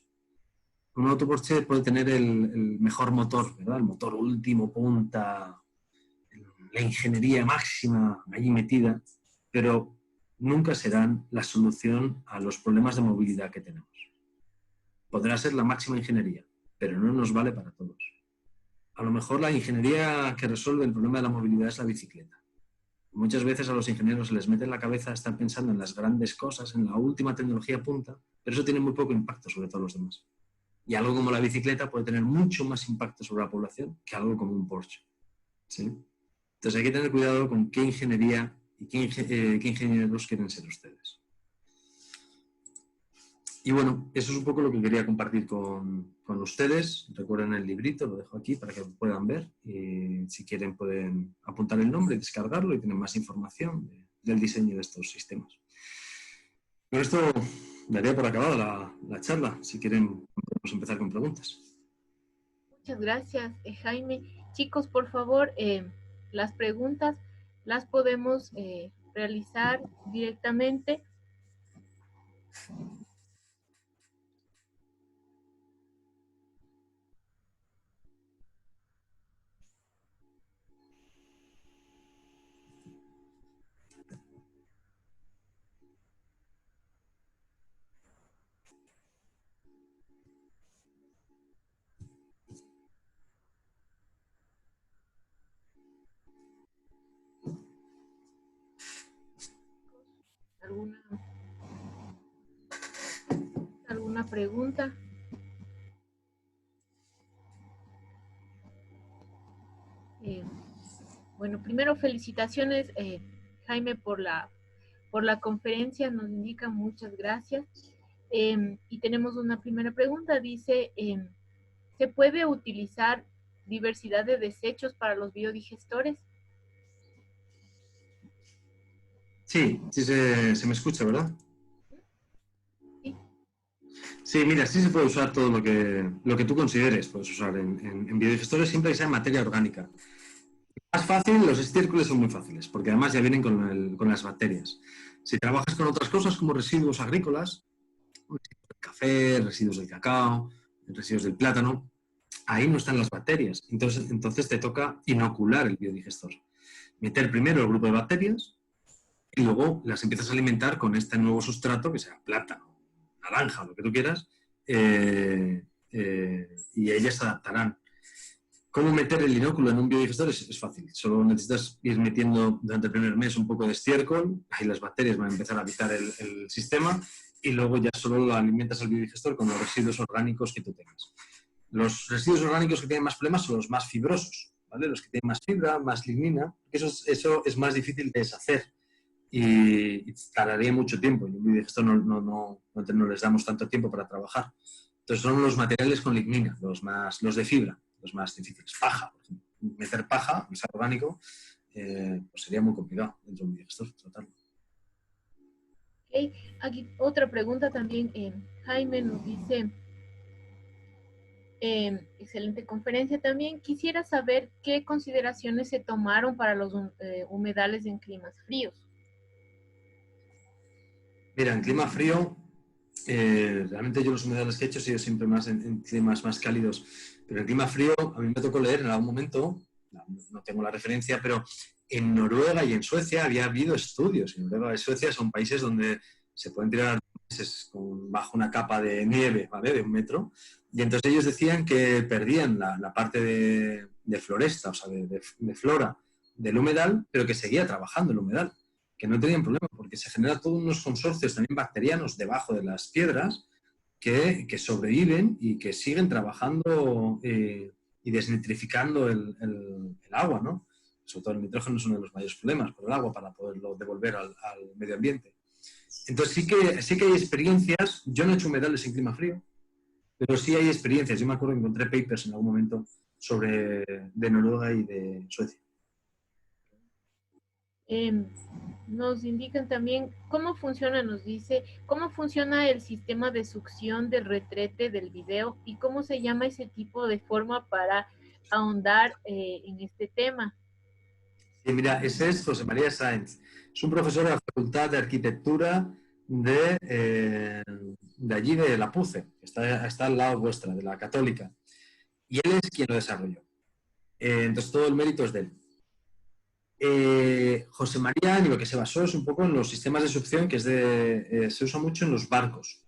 Un auto Porsche puede tener el mejor motor, ¿verdad? El motor último punta, la ingeniería máxima allí metida, pero nunca serán la solución a los problemas de movilidad que tenemos. Podrá ser la máxima ingeniería, pero no nos vale para todos. A lo mejor la ingeniería que resuelve el problema de la movilidad es la bicicleta. Muchas veces a los ingenieros se les mete en la cabeza estar pensando en las grandes cosas, en la última tecnología punta, pero eso tiene muy poco impacto sobre todos los demás. Y algo como la bicicleta puede tener mucho más impacto sobre la población que algo como un Porsche. ¿Sí? Entonces hay que tener cuidado con qué ingeniería y qué ingenieros quieren ser ustedes. Y bueno, eso es un poco lo que quería compartir con ustedes. Recuerden el librito, lo dejo aquí para que lo puedan ver. Y si quieren pueden apuntar el nombre, descargarlo y tener más información del diseño de estos sistemas. Con esto daría por acabada la charla. Si quieren, podemos empezar con preguntas. Muchas gracias, Jaime. Chicos, por favor, las preguntas las podemos realizar directamente. ¿Alguna pregunta? Bueno, primero felicitaciones, Jaime, por la conferencia, nos indica muchas gracias. Y tenemos una primera pregunta, dice, ¿se puede utilizar diversidad de desechos para los biodigestores? Sí, sí se me escucha, ¿verdad? Sí. Sí, mira, sí se puede usar todo lo que tú consideres. Puedes usar en biodigestores siempre que sea en materia orgánica. Más fácil, los estiércoles son muy fáciles, porque además ya vienen con las bacterias. Si trabajas con otras cosas como residuos agrícolas, residuos del café, residuos del cacao, residuos del plátano, ahí no están las bacterias. Entonces te toca inocular el biodigestor. Meter primero el grupo de bacterias y luego las empiezas a alimentar con este nuevo sustrato, que sea plátano, naranja, lo que tú quieras, y ellas se adaptarán. ¿Cómo meter el inóculo en un biodigestor? Es fácil. Solo necesitas ir metiendo durante el primer mes un poco de estiércol, ahí las bacterias van a empezar a habitar el sistema y luego ya solo lo alimentas al biodigestor con los residuos orgánicos que tú tengas. Los residuos orgánicos que tienen más problemas son los más fibrosos, ¿vale? Los que tienen más fibra, más lignina, eso es más difícil de deshacer y tardaría mucho tiempo. Y un biodigestor no les damos tanto tiempo para trabajar. Entonces son los materiales con lignina, los de fibra, los más difíciles. Paja, por ejemplo. Meter paja, que sea orgánico, pues sería muy complicado dentro de un biodigestor tratarlo. Okay. Aquí otra pregunta también, Jaime nos dice, excelente conferencia también. Quisiera saber qué consideraciones se tomaron para los humedales en climas fríos. Mira, en clima frío, realmente yo los humedales que he hecho he sido siempre más en climas más cálidos, pero en clima frío a mí me tocó leer en algún momento, no tengo la referencia, pero en Noruega y en Suecia había habido estudios. En Noruega y Suecia son países donde se pueden tirar meses bajo una capa de nieve, ¿vale? De 1 metro, y entonces ellos decían que perdían la parte de floresta, o sea, de flora del humedal, pero que seguía trabajando el humedal, que no tenían problema, porque se generan todos unos consorcios también bacterianos debajo de las piedras que sobreviven y que siguen trabajando y desnitrificando el agua, ¿no? Sobre todo el nitrógeno es uno de los mayores problemas por el agua para poderlo devolver al medio ambiente. Entonces sí que hay experiencias. Yo no he hecho humedales en clima frío, pero sí hay experiencias. Yo me acuerdo que encontré papers en algún momento sobre de Noruega y de Suecia. Em, Nos indican también cómo funciona, nos dice, cómo funciona el sistema de succión del retrete del video y cómo se llama ese tipo de forma para ahondar en este tema. Sí, mira, ese es José María Sáenz. Es un profesor de la Facultad de Arquitectura de allí de la PUCE, que está al lado vuestra, de la Católica. Y él es quien lo desarrolló. Entonces todo el mérito es de él. José María en lo que se basó es un poco en los sistemas de succión que se usa mucho en los barcos.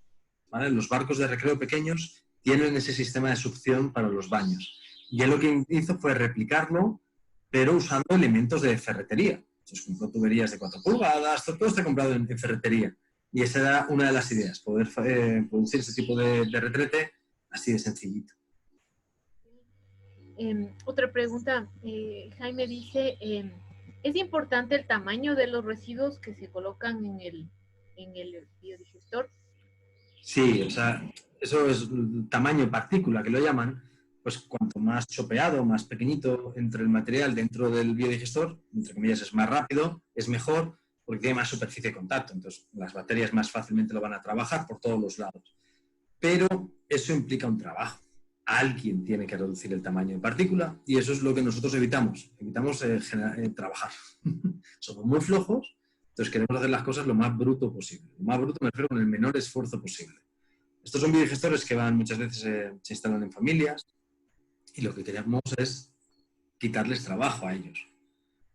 ¿Vale? Los barcos de recreo pequeños tienen ese sistema de succión para los baños. Y él lo que hizo fue replicarlo, pero usando elementos de ferretería. Entonces compró tuberías de 4 pulgadas, todo está comprado en ferretería. Y esa era una de las ideas, poder producir ese tipo de retrete así de sencillito. Otra pregunta, Jaime dice, ¿es importante el tamaño de los residuos que se colocan en el biodigestor? Sí, o sea, eso es tamaño partícula, que lo llaman, pues cuanto más chopeado, más pequeñito entre el material dentro del biodigestor, entre comillas, es más rápido, es mejor, porque tiene más superficie de contacto. Entonces, las bacterias más fácilmente lo van a trabajar por todos los lados. Pero eso implica un trabajo. Alguien tiene que reducir el tamaño de partícula y eso es lo que nosotros evitamos. Evitamos trabajar. Somos muy flojos, entonces queremos hacer las cosas lo más bruto posible. Lo más bruto me refiero con el menor esfuerzo posible. Estos son biodigestores que muchas veces se instalan en familias y lo que queremos es quitarles trabajo a ellos,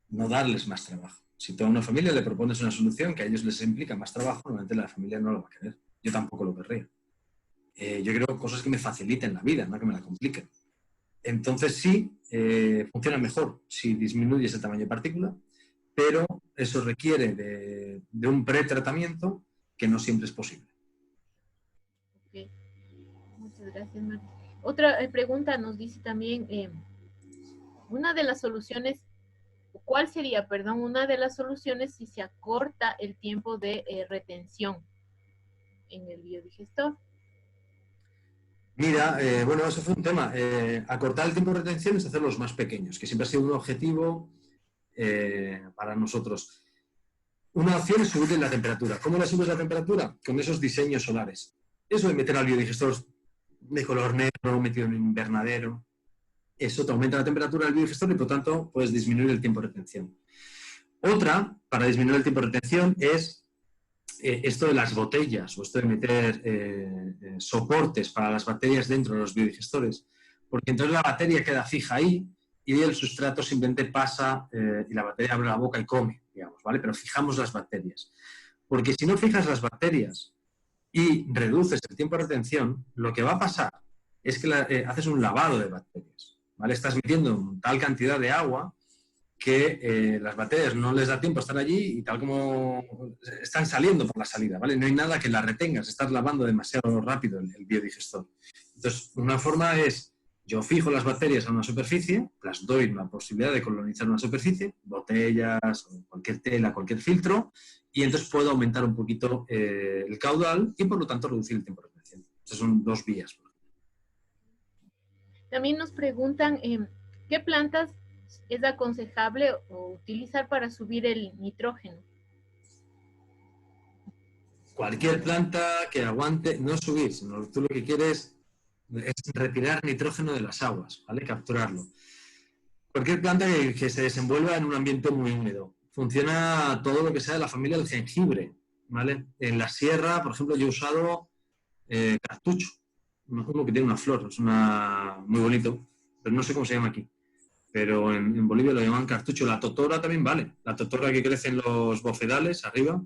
no darles más trabajo. Si toda una familia le propones una solución que a ellos les implica más trabajo, normalmente la familia no lo va a querer. Yo tampoco lo querría. Yo quiero cosas que me faciliten la vida, no que me la compliquen. Entonces sí, funciona mejor si disminuyes el tamaño de partícula, pero eso requiere de un pretratamiento que no siempre es posible. Okay. Muchas gracias, Marta. Otra pregunta nos dice también, una de las soluciones, ¿cuál sería, perdón, una de las soluciones si se acorta el tiempo de retención en el biodigestor? Mira, bueno, eso fue un tema. Acortar el tiempo de retención es hacerlos más pequeños, que siempre ha sido un objetivo para nosotros. Una opción es subirle la temperatura. ¿Cómo le subes la temperatura? Con esos diseños solares. Eso de meter al biodigestor de color negro metido en un invernadero, eso te aumenta la temperatura del biodigestor y por tanto puedes disminuir el tiempo de retención. Otra, para disminuir el tiempo de retención, es esto de las botellas o esto de meter soportes para las bacterias dentro de los biodigestores, porque entonces la bacteria queda fija ahí y el sustrato simplemente pasa y la bacteria abre la boca y come, digamos, ¿vale? Pero fijamos las bacterias. Porque si no fijas las bacterias y reduces el tiempo de retención, lo que va a pasar es que haces un lavado de bacterias, ¿vale? Estás metiendo tal cantidad de agua que las bacterias no les da tiempo a estar allí y tal como están saliendo por la salida, ¿vale? No hay nada que las retengas, estás lavando demasiado rápido el biodigestor. Entonces, una forma es, yo fijo las bacterias a una superficie, las doy la posibilidad de colonizar una superficie, botellas, cualquier tela, cualquier filtro, y entonces puedo aumentar un poquito el caudal y por lo tanto reducir el tiempo de retención. Esas son dos vías. También nos preguntan qué plantas es aconsejable utilizar para subir el nitrógeno. Cualquier planta que aguante, no subir, sino tú lo que quieres es retirar nitrógeno de las aguas, ¿vale? Capturarlo. Cualquier planta que se desenvuelva en un ambiente muy húmedo. Funciona todo lo que sea de la familia del jengibre, ¿vale? En la sierra, por ejemplo, yo he usado cartucho, uno que tiene una flor, es muy bonito, pero no sé cómo se llama aquí. Pero en Bolivia lo llaman cartucho. La totora también vale. La totora que crece en los bofedales arriba.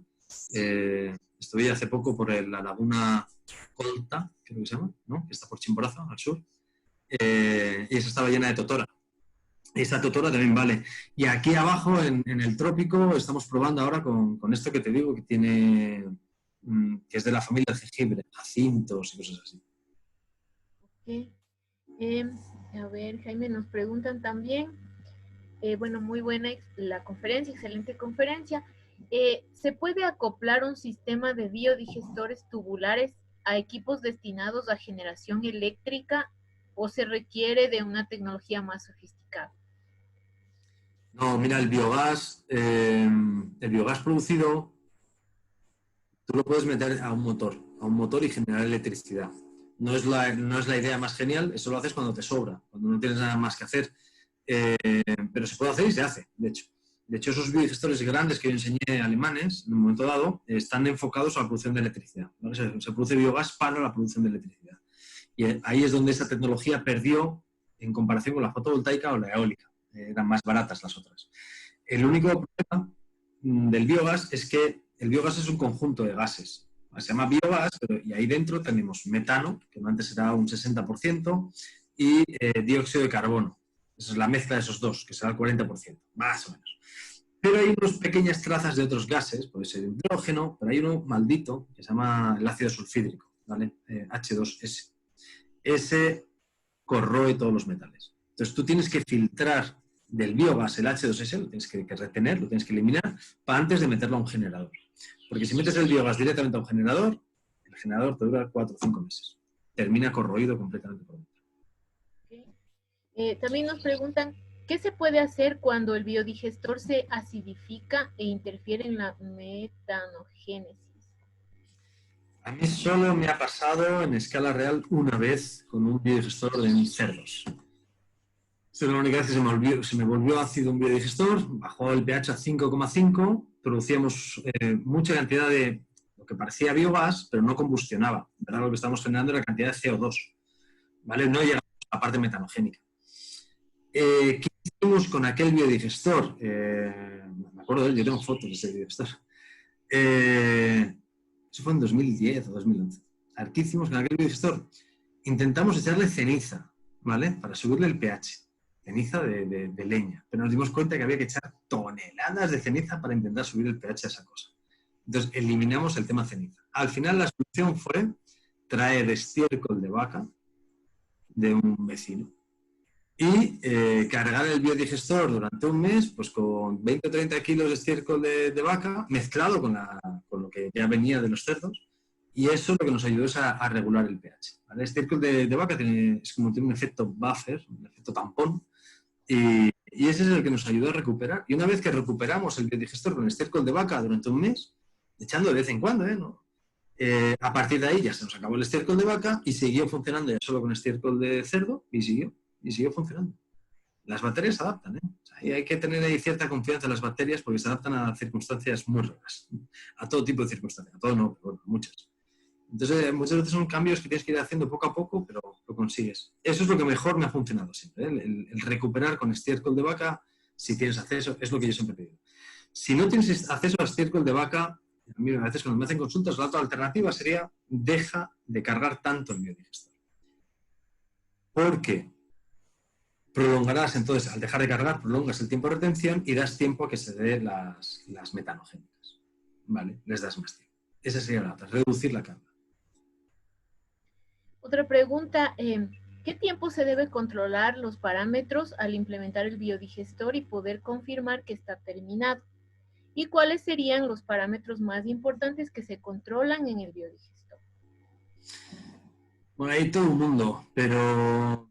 Estuve hace poco por la laguna Colta, creo que se llama, ¿no? Que está por Chimborazo, al sur. Y esa estaba llena de totora. Esa totora también vale. Y aquí abajo, en el trópico, estamos probando ahora con esto que te digo, que tiene, que es de la familia del jengibre, jacintos y cosas así. Okay. A ver, Jaime, nos preguntan también, bueno, muy buena la conferencia, excelente conferencia. ¿Se puede acoplar un sistema de biodigestores tubulares a equipos destinados a generación eléctrica o se requiere de una tecnología más sofisticada? No, mira, el biogás producido, tú lo puedes meter a un motor y generar electricidad. No es la idea más genial, eso lo haces cuando te sobra, cuando no tienes nada más que hacer. Pero se puede hacer y se hace, de hecho. De hecho, esos biodigestores grandes que yo enseñé alemanes, en un momento dado, están enfocados a la producción de electricidad, ¿vale? Se produce biogás para la producción de electricidad. Y ahí es donde esa tecnología perdió en comparación con la fotovoltaica o la eólica. Eran más baratas las otras. El único problema del biogás es que el biogás es un conjunto de gases. Se llama biogás, y ahí dentro tenemos metano, que antes era un 60%, y dióxido de carbono. Esa es la mezcla de esos dos, que será el 40%, más o menos. Pero hay unas pequeñas trazas de otros gases, puede ser hidrógeno, pero hay uno maldito que se llama el ácido sulfídrico, ¿vale? H2S. Ese corroe todos los metales. Entonces tú tienes que filtrar del biogás el H2S, lo tienes que retener, lo tienes que eliminar, para antes de meterlo a un generador. Porque si metes el biogás directamente a un generador, el generador te dura 4 o 5 meses. Termina corroído completamente por dentro. También nos preguntan, ¿qué se puede hacer cuando el biodigestor se acidifica e interfiere en la metanogénesis? A mí solo me ha pasado en escala real una vez con un biodigestor en cerdos. Esta es la única vez que se me volvió ácido un biodigestor, bajó el pH a 5,5, producíamos mucha cantidad de lo que parecía biogás, pero no combustionaba. En verdad lo que estábamos generando era cantidad de CO2, ¿vale? No llegamos a la parte metanogénica. ¿Qué hicimos con aquel biodigestor? Me acuerdo de él, yo tengo fotos de ese biodigestor. Eso fue en 2010 o 2011. ¿Qué hicimos con aquel biodigestor? Intentamos echarle ceniza, ¿vale? Para subirle el pH. Ceniza de leña. Pero nos dimos cuenta que había que echar toneladas de ceniza para intentar subir el pH a esa cosa. Entonces eliminamos el tema ceniza. Al final la solución fue traer estiércol de vaca de un vecino y cargar el biodigestor durante un mes pues con 20 o 30 kilos de estiércol de vaca mezclado con lo que ya venía de los cerdos, y eso lo que nos ayudó es a regular el pH. ¿Vale? El estiércol de vaca tiene un efecto buffer, un efecto tampón, y ese es el que nos ayudó a recuperar. Y una vez que recuperamos el biodigestor con estiércol de vaca durante un mes, echando de vez en cuando, ¿no? A partir de ahí ya se nos acabó el estiércol de vaca y siguió funcionando ya solo con estiércol de cerdo y siguió funcionando. Las bacterias se adaptan, ¿eh? O sea, y hay que tener ahí cierta confianza en las bacterias porque se adaptan a circunstancias muy raras, a todo tipo de circunstancias, a todo no, pero bueno, muchas. Entonces, muchas veces son cambios que tienes que ir haciendo poco a poco, pero lo consigues. Eso es lo que mejor me ha funcionado siempre, ¿eh? El recuperar con estiércol de vaca, si tienes acceso, es lo que yo siempre he pedido. Si no tienes acceso a estiércol de vaca, a mí a veces cuando me hacen consultas, la otra alternativa sería deja de cargar tanto el biodigestor. Porque prolongarás, entonces, al dejar de cargar, prolongas el tiempo de retención y das tiempo a que se dé las metanogénicas. ¿Vale? Les das más tiempo. Esa sería la otra, reducir la carga. Otra pregunta, ¿qué tiempo se debe controlar los parámetros al implementar el biodigestor y poder confirmar que está terminado? ¿Y cuáles serían los parámetros más importantes que se controlan en el biodigestor? Bueno, hay todo un mundo, pero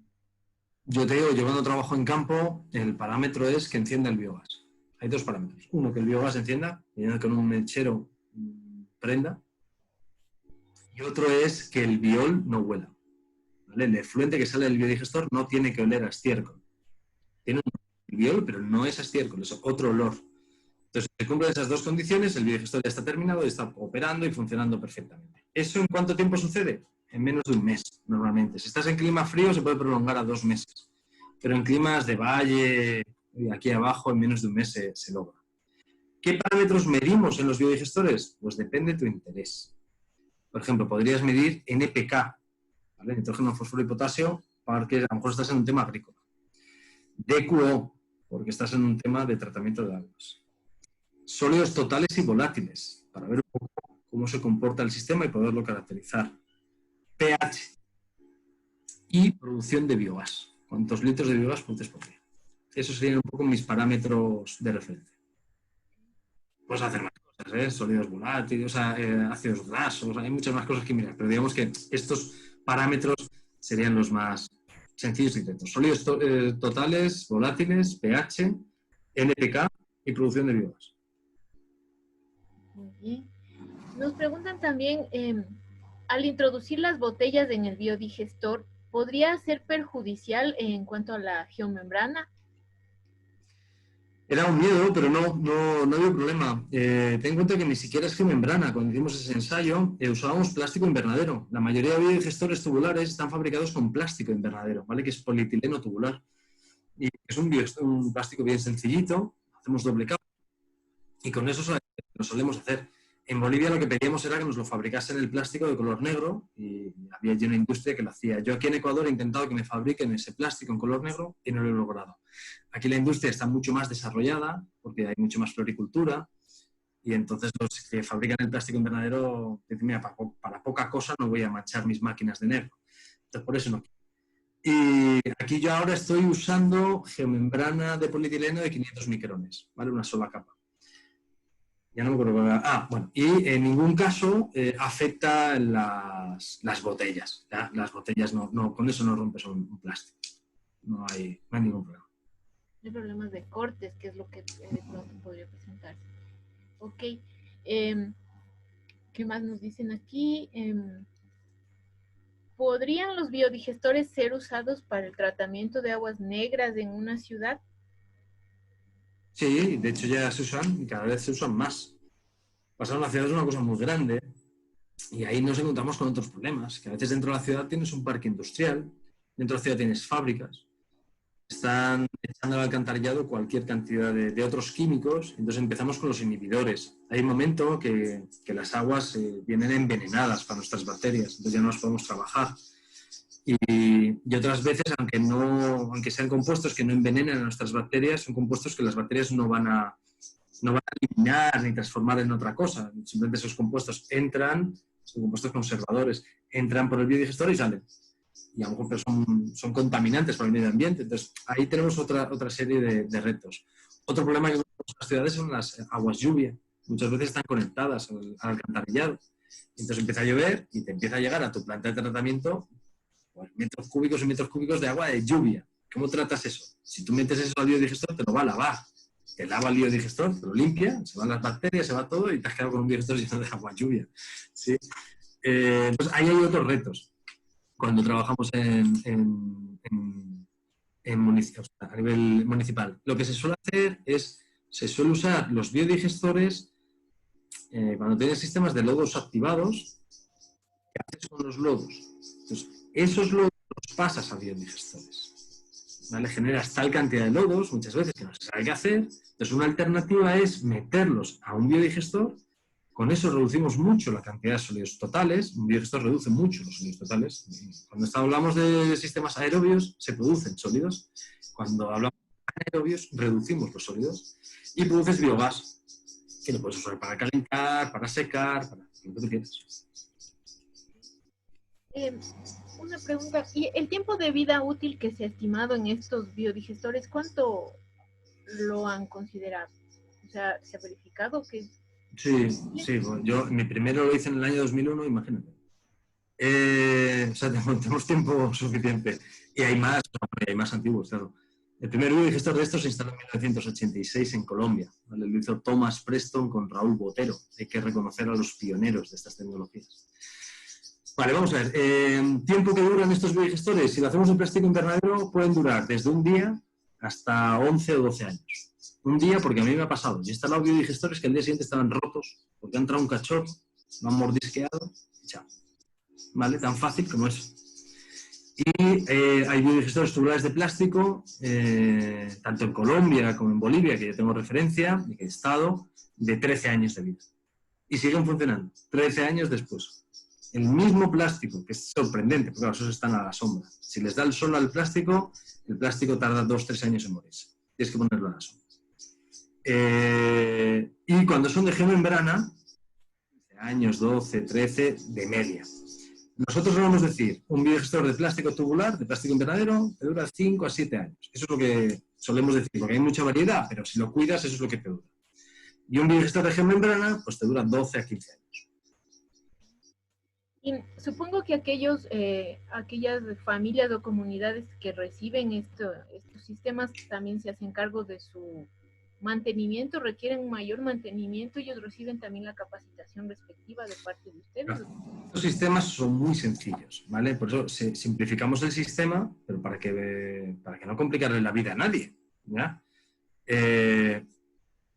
yo te digo, llevando trabajo en campo, el parámetro es que encienda el biogás. Hay dos parámetros. Uno, que el biogás encienda, y con un mechero prenda. Y otro es que el biol no huela. ¿Vale? El efluente que sale del biodigestor no tiene que oler a estiércol. Tiene un biol, pero no es a estiércol, es otro olor. Entonces, si se cumplen esas dos condiciones, el biodigestor ya está terminado y está operando y funcionando perfectamente. ¿Eso en cuánto tiempo sucede? En menos de un mes, normalmente. Si estás en clima frío, se puede prolongar a 2 meses. Pero en climas de valle, aquí abajo, en menos de un mes se logra. ¿Qué parámetros medimos en los biodigestores? Pues depende de tu interés. Por ejemplo, podrías medir NPK, ¿vale? Nitrógeno, fósforo y potasio, porque a lo mejor estás en un tema agrícola. DQO, porque estás en un tema de tratamiento de aguas. Sólidos totales y volátiles, para ver un poco cómo se comporta el sistema y poderlo caracterizar. pH y producción de biogás. ¿Cuántos litros de biogás produces por día? Esos serían un poco mis parámetros de referencia. puedes hacer más cosas, ¿eh? Sólidos volátiles, o sea, ácidos grasos, hay muchas más cosas que mirar, pero digamos que estos parámetros serían los más sencillos y directos. Sólidos totales, volátiles, pH, NPK y producción de biogás. Muy bien. Nos preguntan también, al introducir las botellas en el biodigestor, ¿podría ser perjudicial en cuanto a la geomembrana? Era un miedo, pero no había problema. Ten en cuenta que ni siquiera es geomembrana. Cuando hicimos ese ensayo, usábamos plástico invernadero. La mayoría de biodigestores tubulares están fabricados con plástico invernadero, ¿vale? Que es polietileno tubular. Y es un plástico bien sencillito, hacemos doble capa y con eso lo solemos hacer. En Bolivia lo que pedíamos era que nos lo fabricasen el plástico de color negro y había allí una industria que lo hacía. Yo aquí en Ecuador he intentado que me fabriquen ese plástico en color negro y no lo he logrado. Aquí la industria está mucho más desarrollada porque hay mucho más floricultura y entonces los que fabrican el plástico invernadero dicen, mira, para poca cosa no voy a manchar mis máquinas de negro. Entonces por eso no. Y aquí yo ahora estoy usando geomembrana de polietileno de 500 micrones, ¿vale? Una sola capa. Ya no me acuerdo. Bueno, y en ningún caso afecta las botellas. ¿Ya? Las botellas con eso no rompes un plástico. No hay ningún problema. Hay problemas de cortes, que es lo que de pronto podría presentarse. Ok. ¿Qué más nos dicen aquí? ¿Podrían los biodigestores ser usados para el tratamiento de aguas negras en una ciudad? Sí, de hecho ya se usan y cada vez se usan más. Pasar a una ciudad es una cosa muy grande y ahí nos encontramos con otros problemas, que a veces dentro de la ciudad tienes un parque industrial, dentro de la ciudad tienes fábricas, están echando al alcantarillado cualquier cantidad de otros químicos, entonces empezamos con los inhibidores. Hay un momento que las aguas vienen envenenadas para nuestras bacterias, entonces ya no las podemos trabajar. Y otras veces, aunque sean compuestos que no envenenen a nuestras bacterias, son compuestos que las bacterias no van a eliminar ni transformar en otra cosa. Simplemente esos compuestos son compuestos conservadores, entran por el biodigestor y salen. Y a lo mejor son contaminantes para el medio ambiente. Entonces, ahí tenemos otra serie de retos. Otro problema que tenemos en las ciudades son las aguas lluvia. Muchas veces están conectadas al alcantarillado. Entonces empieza a llover y te empieza a llegar a tu planta de tratamiento pues, metros cúbicos y metros cúbicos de agua de lluvia. ¿Cómo tratas eso? Si tú metes eso al biodigestor, te lo va a lavar. Te lava el biodigestor, te lo limpia, se van las bacterias, se va todo y te has quedado con un biodigestor lleno de agua lluvia. ¿Sí? Entonces, ahí hay otros retos. Cuando trabajamos a nivel municipal. Lo que se suele hacer se suele usar los biodigestores cuando tienes sistemas de lodos activados. ¿Qué haces con los lodos? Entonces, esos lodos los pasas a biodigestores. ¿Vale? Generas tal cantidad de lodos, muchas veces que no se sabe qué hacer. Entonces, una alternativa es meterlos a un biodigestor. Con eso reducimos mucho la cantidad de sólidos totales. Un biodigestor reduce mucho los sólidos totales. Cuando hablamos de sistemas aerobios, se producen sólidos. Cuando hablamos de anaerobios, reducimos los sólidos. Y produces biogás, que lo puedes usar para calentar, para secar, para lo que tú quieras. Una pregunta, ¿y el tiempo de vida útil que se ha estimado en estos biodigestores, cuánto lo han considerado? O sea, ¿se ha verificado que...? Sí, bueno, yo mi primero lo hice en el año 2001, imagínate. O sea, tenemos tiempo suficiente. Y hay más antiguos, claro. El primer biodigestor de estos se instaló en 1986 en Colombia. ¿Vale? Lo hizo Thomas Preston con Raúl Botero. Hay que reconocer a los pioneros de estas tecnologías. Vale, vamos a ver. Tiempo que duran estos biodigestores. Si lo hacemos en plástico invernadero, pueden durar desde un día hasta 11 o 12 años. Un día, porque a mí me ha pasado. Yo he instalado biodigestores que al día siguiente estaban rotos, porque ha entrado un cachorro, lo han mordisqueado y chao. ¿Vale? Tan fácil como eso. Y hay biodigestores tubulares de plástico, tanto en Colombia como en Bolivia, que yo tengo referencia, y que he estado, de 13 años de vida. Y siguen funcionando, 13 años después. El mismo plástico, que es sorprendente, porque claro, esos están a la sombra. Si les da el sol al plástico, el plástico tarda 2-3 años en morirse. Tienes que ponerlo a la sombra. Y cuando son de geomembrana, 11 años, 12, 13, de media. Nosotros vamos a decir, un biodigestor de plástico tubular, de plástico invernadero, te dura 5 a 7 años. Eso es lo que solemos decir, porque hay mucha variedad, pero si lo cuidas, eso es lo que te dura. Y un biodigestor de geomembrana, pues te dura 12 a 15 años. Y supongo que aquellas familias o comunidades que reciben estos sistemas también se hacen cargo de su mantenimiento, requieren un mayor mantenimiento, ellos reciben también la capacitación respectiva de parte de ustedes. Estos sistemas son muy sencillos, ¿vale? Por eso simplificamos el sistema, pero para que no complicarle la vida a nadie, ¿ya?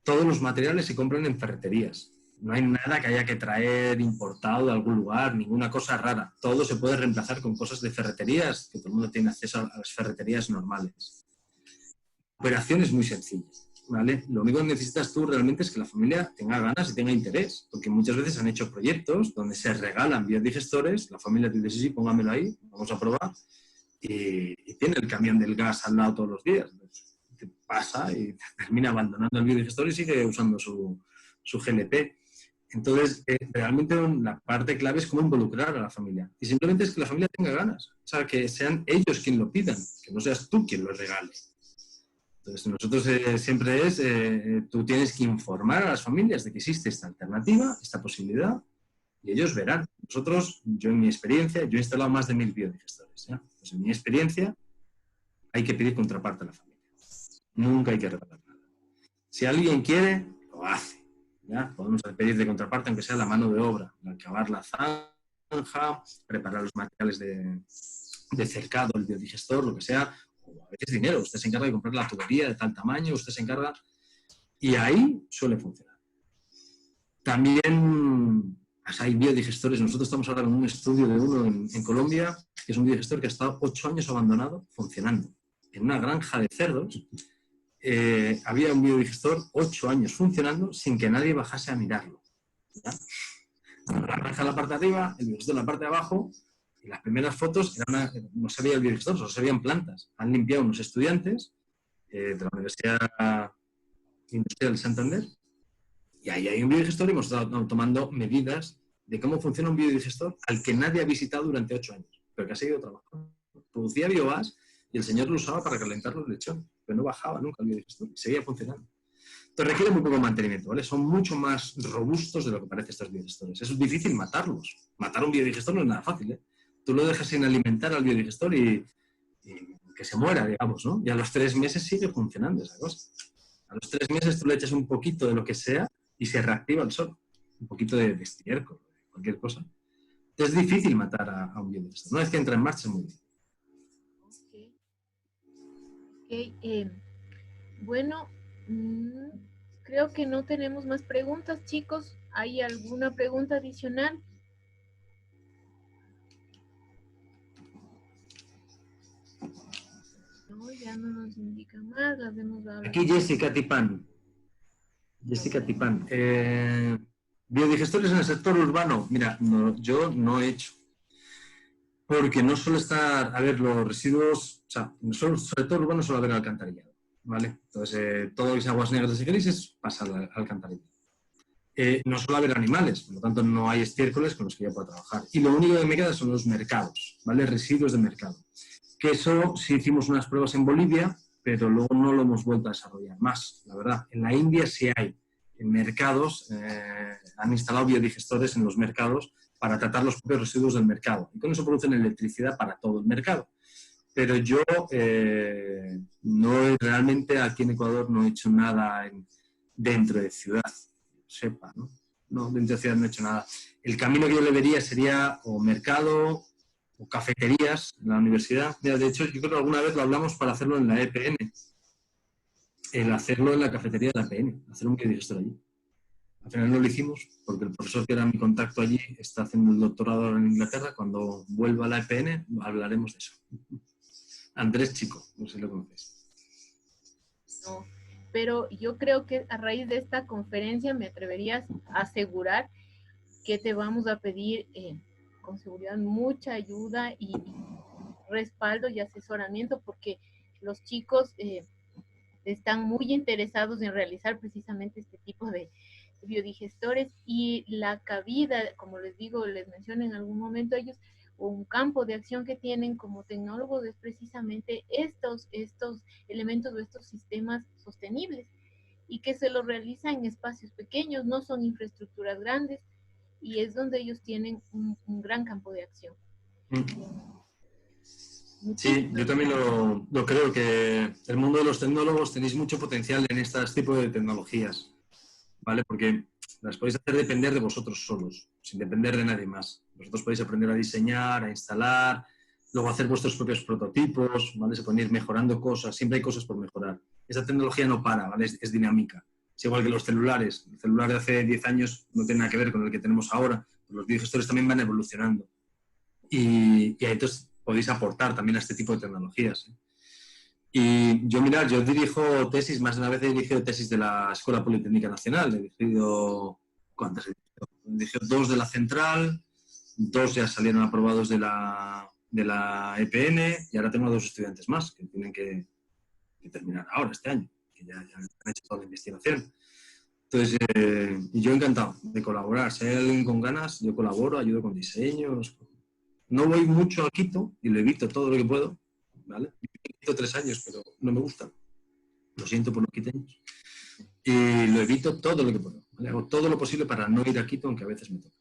Todos los materiales se compran en ferreterías. No hay nada que haya que traer importado de algún lugar, ninguna cosa rara. Todo se puede reemplazar con cosas de ferreterías, que todo el mundo tiene acceso a las ferreterías normales. La operación es muy sencilla, ¿vale? Lo único que necesitas tú realmente es que la familia tenga ganas y tenga interés, porque muchas veces han hecho proyectos donde se regalan biodigestores, la familia te dice, sí, póngamelo ahí, vamos a probar, y tiene el camión del gas al lado todos los días. Te pasa y termina abandonando el biodigestor y sigue usando su GLP. Entonces, realmente la parte clave es cómo involucrar a la familia. Y simplemente es que la familia tenga ganas. O sea, que sean ellos quien lo pidan, que no seas tú quien lo regale. Entonces, nosotros siempre tú tienes que informar a las familias de que existe esta alternativa, esta posibilidad, y ellos verán. Yo en mi experiencia, yo he instalado más de 1000 biodigestores. ¿Ya? Pues en mi experiencia, hay que pedir contraparte a la familia. Nunca hay que regalar nada. Si alguien quiere, lo hace. ¿Ya? Podemos pedir de contraparte, aunque sea la mano de obra, acabar la zanja, preparar los materiales de cercado, el biodigestor, lo que sea, o a veces dinero. Usted se encarga de comprar la tubería de tal tamaño, usted se encarga, y ahí suele funcionar. También hay biodigestores. Nosotros estamos ahora en un estudio de uno en Colombia, que es un biodigestor que ha estado 8 años abandonado funcionando en una granja de cerdos. Había un biodigestor 8 años funcionando sin que nadie bajase a mirarlo. ¿Ya? La granja en la parte de arriba, el biodigestor en la parte de abajo, y las primeras fotos no se veía el biodigestor, solo se veían plantas. Han limpiado unos estudiantes de la Universidad Industrial de Santander, y ahí hay un biodigestor y hemos estado tomando medidas de cómo funciona un biodigestor al que nadie ha visitado durante 8 años, pero que ha seguido trabajando. Producía biogás y el señor lo usaba para calentar los lechones, pero no bajaba nunca el biodigestor y seguía funcionando. Entonces requiere muy poco mantenimiento, ¿vale? Son mucho más robustos de lo que parecen estos biodigestores. Es difícil matarlos. Matar un biodigestor no es nada fácil, ¿eh? Tú lo dejas sin alimentar al biodigestor y que se muera, digamos, ¿no? Y a los 3 meses sigue funcionando esa cosa. A los 3 meses tú le echas un poquito de lo que sea y se reactiva el sol. Un poquito de estiércol, cualquier cosa. Es difícil matar a un biodigestor. Una vez que entra en marcha es muy difícil. Okay. Bueno, creo que no tenemos más preguntas, chicos. ¿Hay alguna pregunta adicional? No, ya no nos indica más, las hemos dado. Aquí Jessica Tipán. Biodigestores en el sector urbano. Mira, yo no he hecho. Porque no suele estar, a ver, los residuos, o sea, en el sector urbano suele haber alcantarillado, ¿vale? Entonces, todo lo que es aguas negras y grises pasa al alcantarillado. No suele haber animales, por lo tanto no hay estiércoles con los que yo pueda trabajar. Y lo único que me queda son los mercados, ¿vale? Residuos de mercado. Que eso sí hicimos unas pruebas en Bolivia, pero luego no lo hemos vuelto a desarrollar más, la verdad. En la India sí hay. En mercados, han instalado biodigestores en los mercados para tratar los propios residuos del mercado. Y con eso producen electricidad para todo el mercado. Pero yo realmente aquí en Ecuador no he hecho nada dentro de ciudad, sepa, ¿no? No, dentro de ciudad no he hecho nada. El camino que yo le vería sería o mercado o cafeterías en la universidad. Mira, de hecho, yo creo que alguna vez lo hablamos para hacerlo en la EPN. El hacerlo en la cafetería de la EPN, hacer un biodigestor allí. Al final no lo hicimos porque el profesor que era mi contacto allí está haciendo el doctorado en Inglaterra. Cuando vuelva a la EPN hablaremos de eso. Andrés Chico, no sé si lo conoces. No, pero yo creo que a raíz de esta conferencia me atreverías a asegurar que te vamos a pedir con seguridad mucha ayuda y respaldo y asesoramiento porque los chicos están muy interesados en realizar precisamente este tipo de biodigestores y la cabida, como les digo, les mencioné en algún momento ellos, o un campo de acción que tienen como tecnólogos es precisamente estos elementos o estos sistemas sostenibles. y que se lo realiza en espacios pequeños, no son infraestructuras grandes, y es donde ellos tienen un gran campo de acción. Sí, yo también lo creo, que el mundo de los tecnólogos tenéis mucho potencial en este tipo de tecnologías, ¿vale? Porque las podéis hacer depender de vosotros solos, sin depender de nadie más. Vosotros podéis aprender a diseñar, a instalar, luego hacer vuestros propios prototipos, ¿vale? Se pueden ir mejorando cosas, siempre hay cosas por mejorar. Esa tecnología no para, ¿vale? Es dinámica. Es igual que los celulares. El celular de hace 10 años no tiene nada que ver con el que tenemos ahora. Los videogestores también van evolucionando. Y ahí entonces podéis aportar también a este tipo de tecnologías, ¿eh? Y yo, mirad, yo dirijo tesis, más de una vez he dirigido tesis de la Escuela Politécnica Nacional. He dirigido, ¿cuántas he dirigido? He dirigido 2 de la Central, 2 ya salieron aprobados de la EPN, y ahora tengo 2 estudiantes más que tienen que terminar ahora, este año, que ya han hecho toda la investigación. Entonces, y yo encantado de colaborar. Si hay alguien con ganas, yo colaboro, ayudo con diseños. No voy mucho a Quito y lo evito todo lo que puedo, ¿vale? Quito 3 años, pero no me gusta. Lo siento por los quiteños. Y lo evito todo lo que puedo, ¿vale? Hago todo lo posible para no ir a Quito, aunque a veces me toca.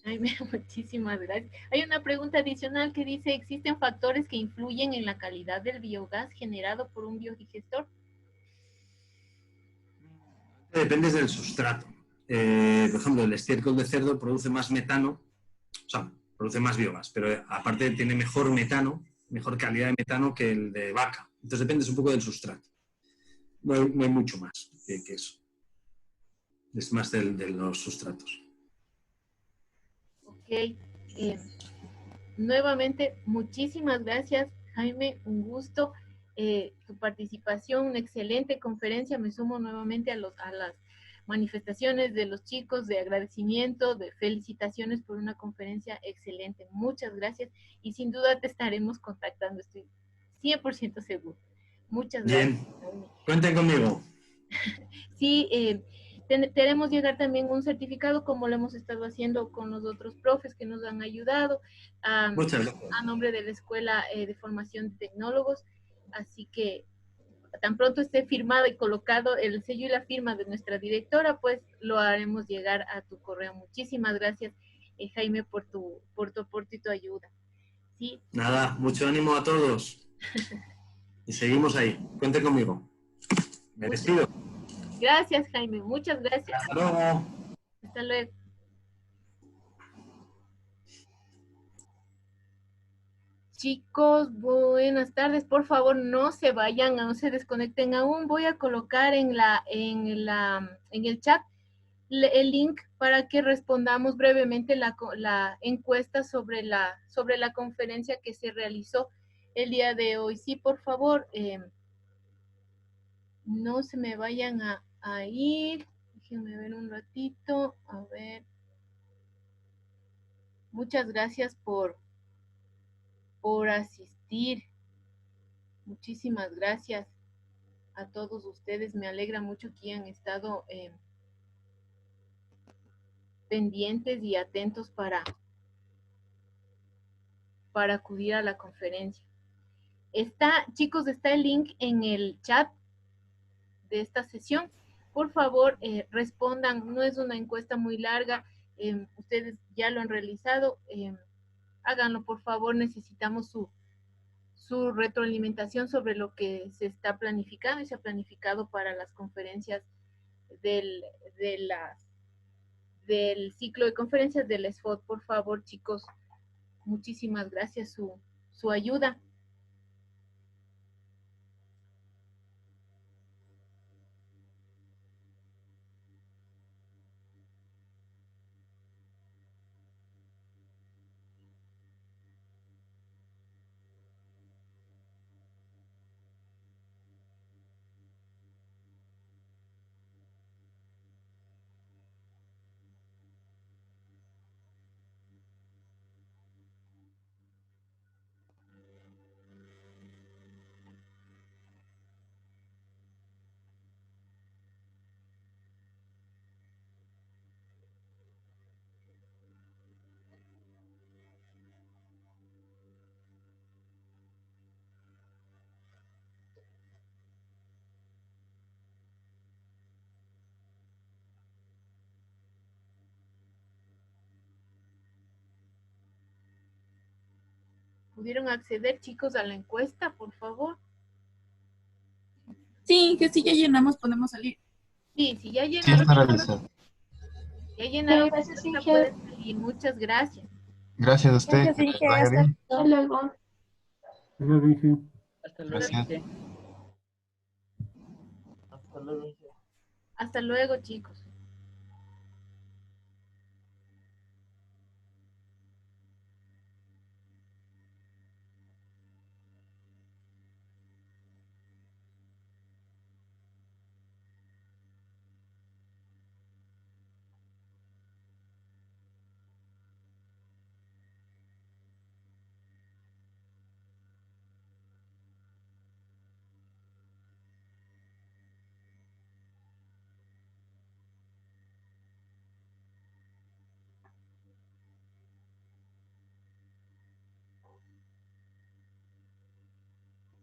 Ay, muchísimas gracias. Hay una pregunta adicional que dice, ¿existen factores que influyen en la calidad del biogás generado por un biodigestor? Depende del sustrato. Por ejemplo, el estiércol de cerdo produce más metano, o sea, produce más biogás, pero aparte tiene mejor metano, mejor calidad de metano que el de vaca. Entonces depende un poco del sustrato. No hay mucho más que eso. Es más de los sustratos. Ok. Nuevamente, muchísimas gracias, Jaime. Un gusto. Tu participación, una excelente conferencia. Me sumo nuevamente a las manifestaciones de los chicos de agradecimiento, de felicitaciones por una conferencia excelente. Muchas gracias y sin duda te estaremos contactando, estoy 100% seguro. Muchas gracias. Bien, cuenten conmigo. Sí, te haremos llegar también un certificado como lo hemos estado haciendo con los otros profes que nos han ayudado Muchas gracias. a nombre de la Escuela de Formación de Tecnólogos. Así que tan pronto esté firmado y colocado el sello y la firma de nuestra directora, pues lo haremos llegar a tu correo. Muchísimas gracias, Jaime, por tu aporte y tu ayuda. Sí. Nada, mucho ánimo a todos. Y seguimos ahí. Cuenten conmigo. Me despido. Gracias, Jaime. Muchas gracias. Hasta luego. Hasta luego. Chicos, buenas tardes. Por favor, no se vayan, no se desconecten aún. Voy a colocar en el chat el link para que respondamos brevemente la encuesta sobre la conferencia que se realizó el día de hoy. Sí, por favor, no se me vayan a ir. Déjenme ver un ratito. A ver. Muchas gracias por asistir. Muchísimas gracias a todos ustedes. Me alegra mucho que hayan estado pendientes y atentos para acudir a la conferencia. Chicos, está el link en el chat de esta sesión. Por favor, respondan. No es una encuesta muy larga. Ustedes ya lo han realizado. Háganlo, por favor. Necesitamos su retroalimentación sobre lo que se está planificando y se ha planificado para las conferencias del, de las, del ciclo de conferencias del SFOD. Por favor, chicos, muchísimas gracias su ayuda. ¿Pudieron acceder, chicos, a la encuesta, por favor? Sí, que si ya llenamos podemos salir. Sí, si ya Sí, llenaron, está realizado. ya llenaron, Gracias, la Inge. pueden seguir. Muchas gracias. Gracias a usted. Gracias, Que Inge. les vaya Hasta bien. luego. Hasta luego. Gracias. Inge. Hasta luego, chicos.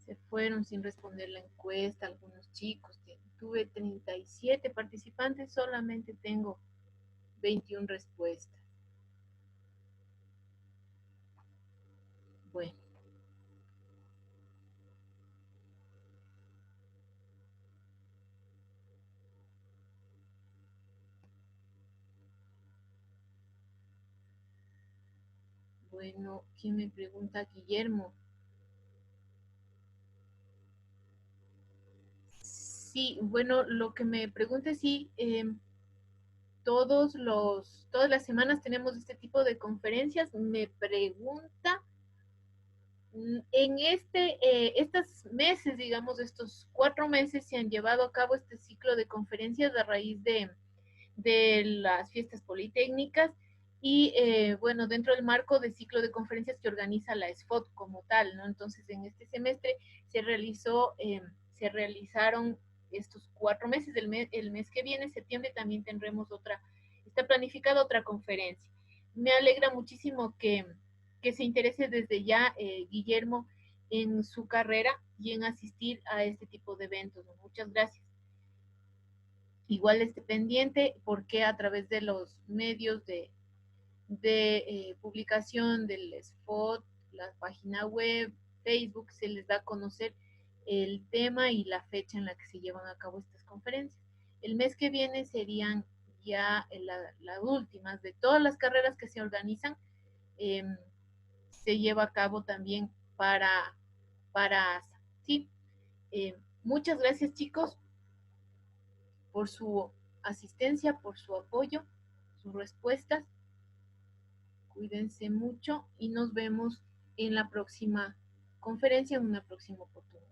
Se fueron sin responder la encuesta algunos chicos. Tuve 37 participantes, solamente tengo 21 respuestas. Bueno. Bueno, ¿quién me pregunta? Guillermo. Sí, bueno, lo que me pregunte, sí, todas las semanas tenemos este tipo de conferencias. Me pregunta, en estos meses, digamos, estos 4 meses se han llevado a cabo este ciclo de conferencias a raíz de las fiestas politécnicas y bueno, dentro del marco del ciclo de conferencias que organiza la SFOT como tal, ¿no? Entonces, en este semestre se realizaron estos 4 meses, el mes que viene, septiembre, también tendremos está planificada otra conferencia. Me alegra muchísimo que se interese desde ya, Guillermo, en su carrera y en asistir a este tipo de eventos, ¿no? Muchas gracias. Igual esté pendiente porque a través de los medios de publicación del spot, la página web, Facebook, se les da a conocer el tema y la fecha en la que se llevan a cabo estas conferencias. El mes que viene serían ya las últimas de todas las carreras que se organizan, se lleva a cabo también para ASA. ¿Sí? Muchas gracias, chicos, por su asistencia, por su apoyo, sus respuestas. Cuídense mucho y nos vemos en la próxima conferencia, en una próxima oportunidad.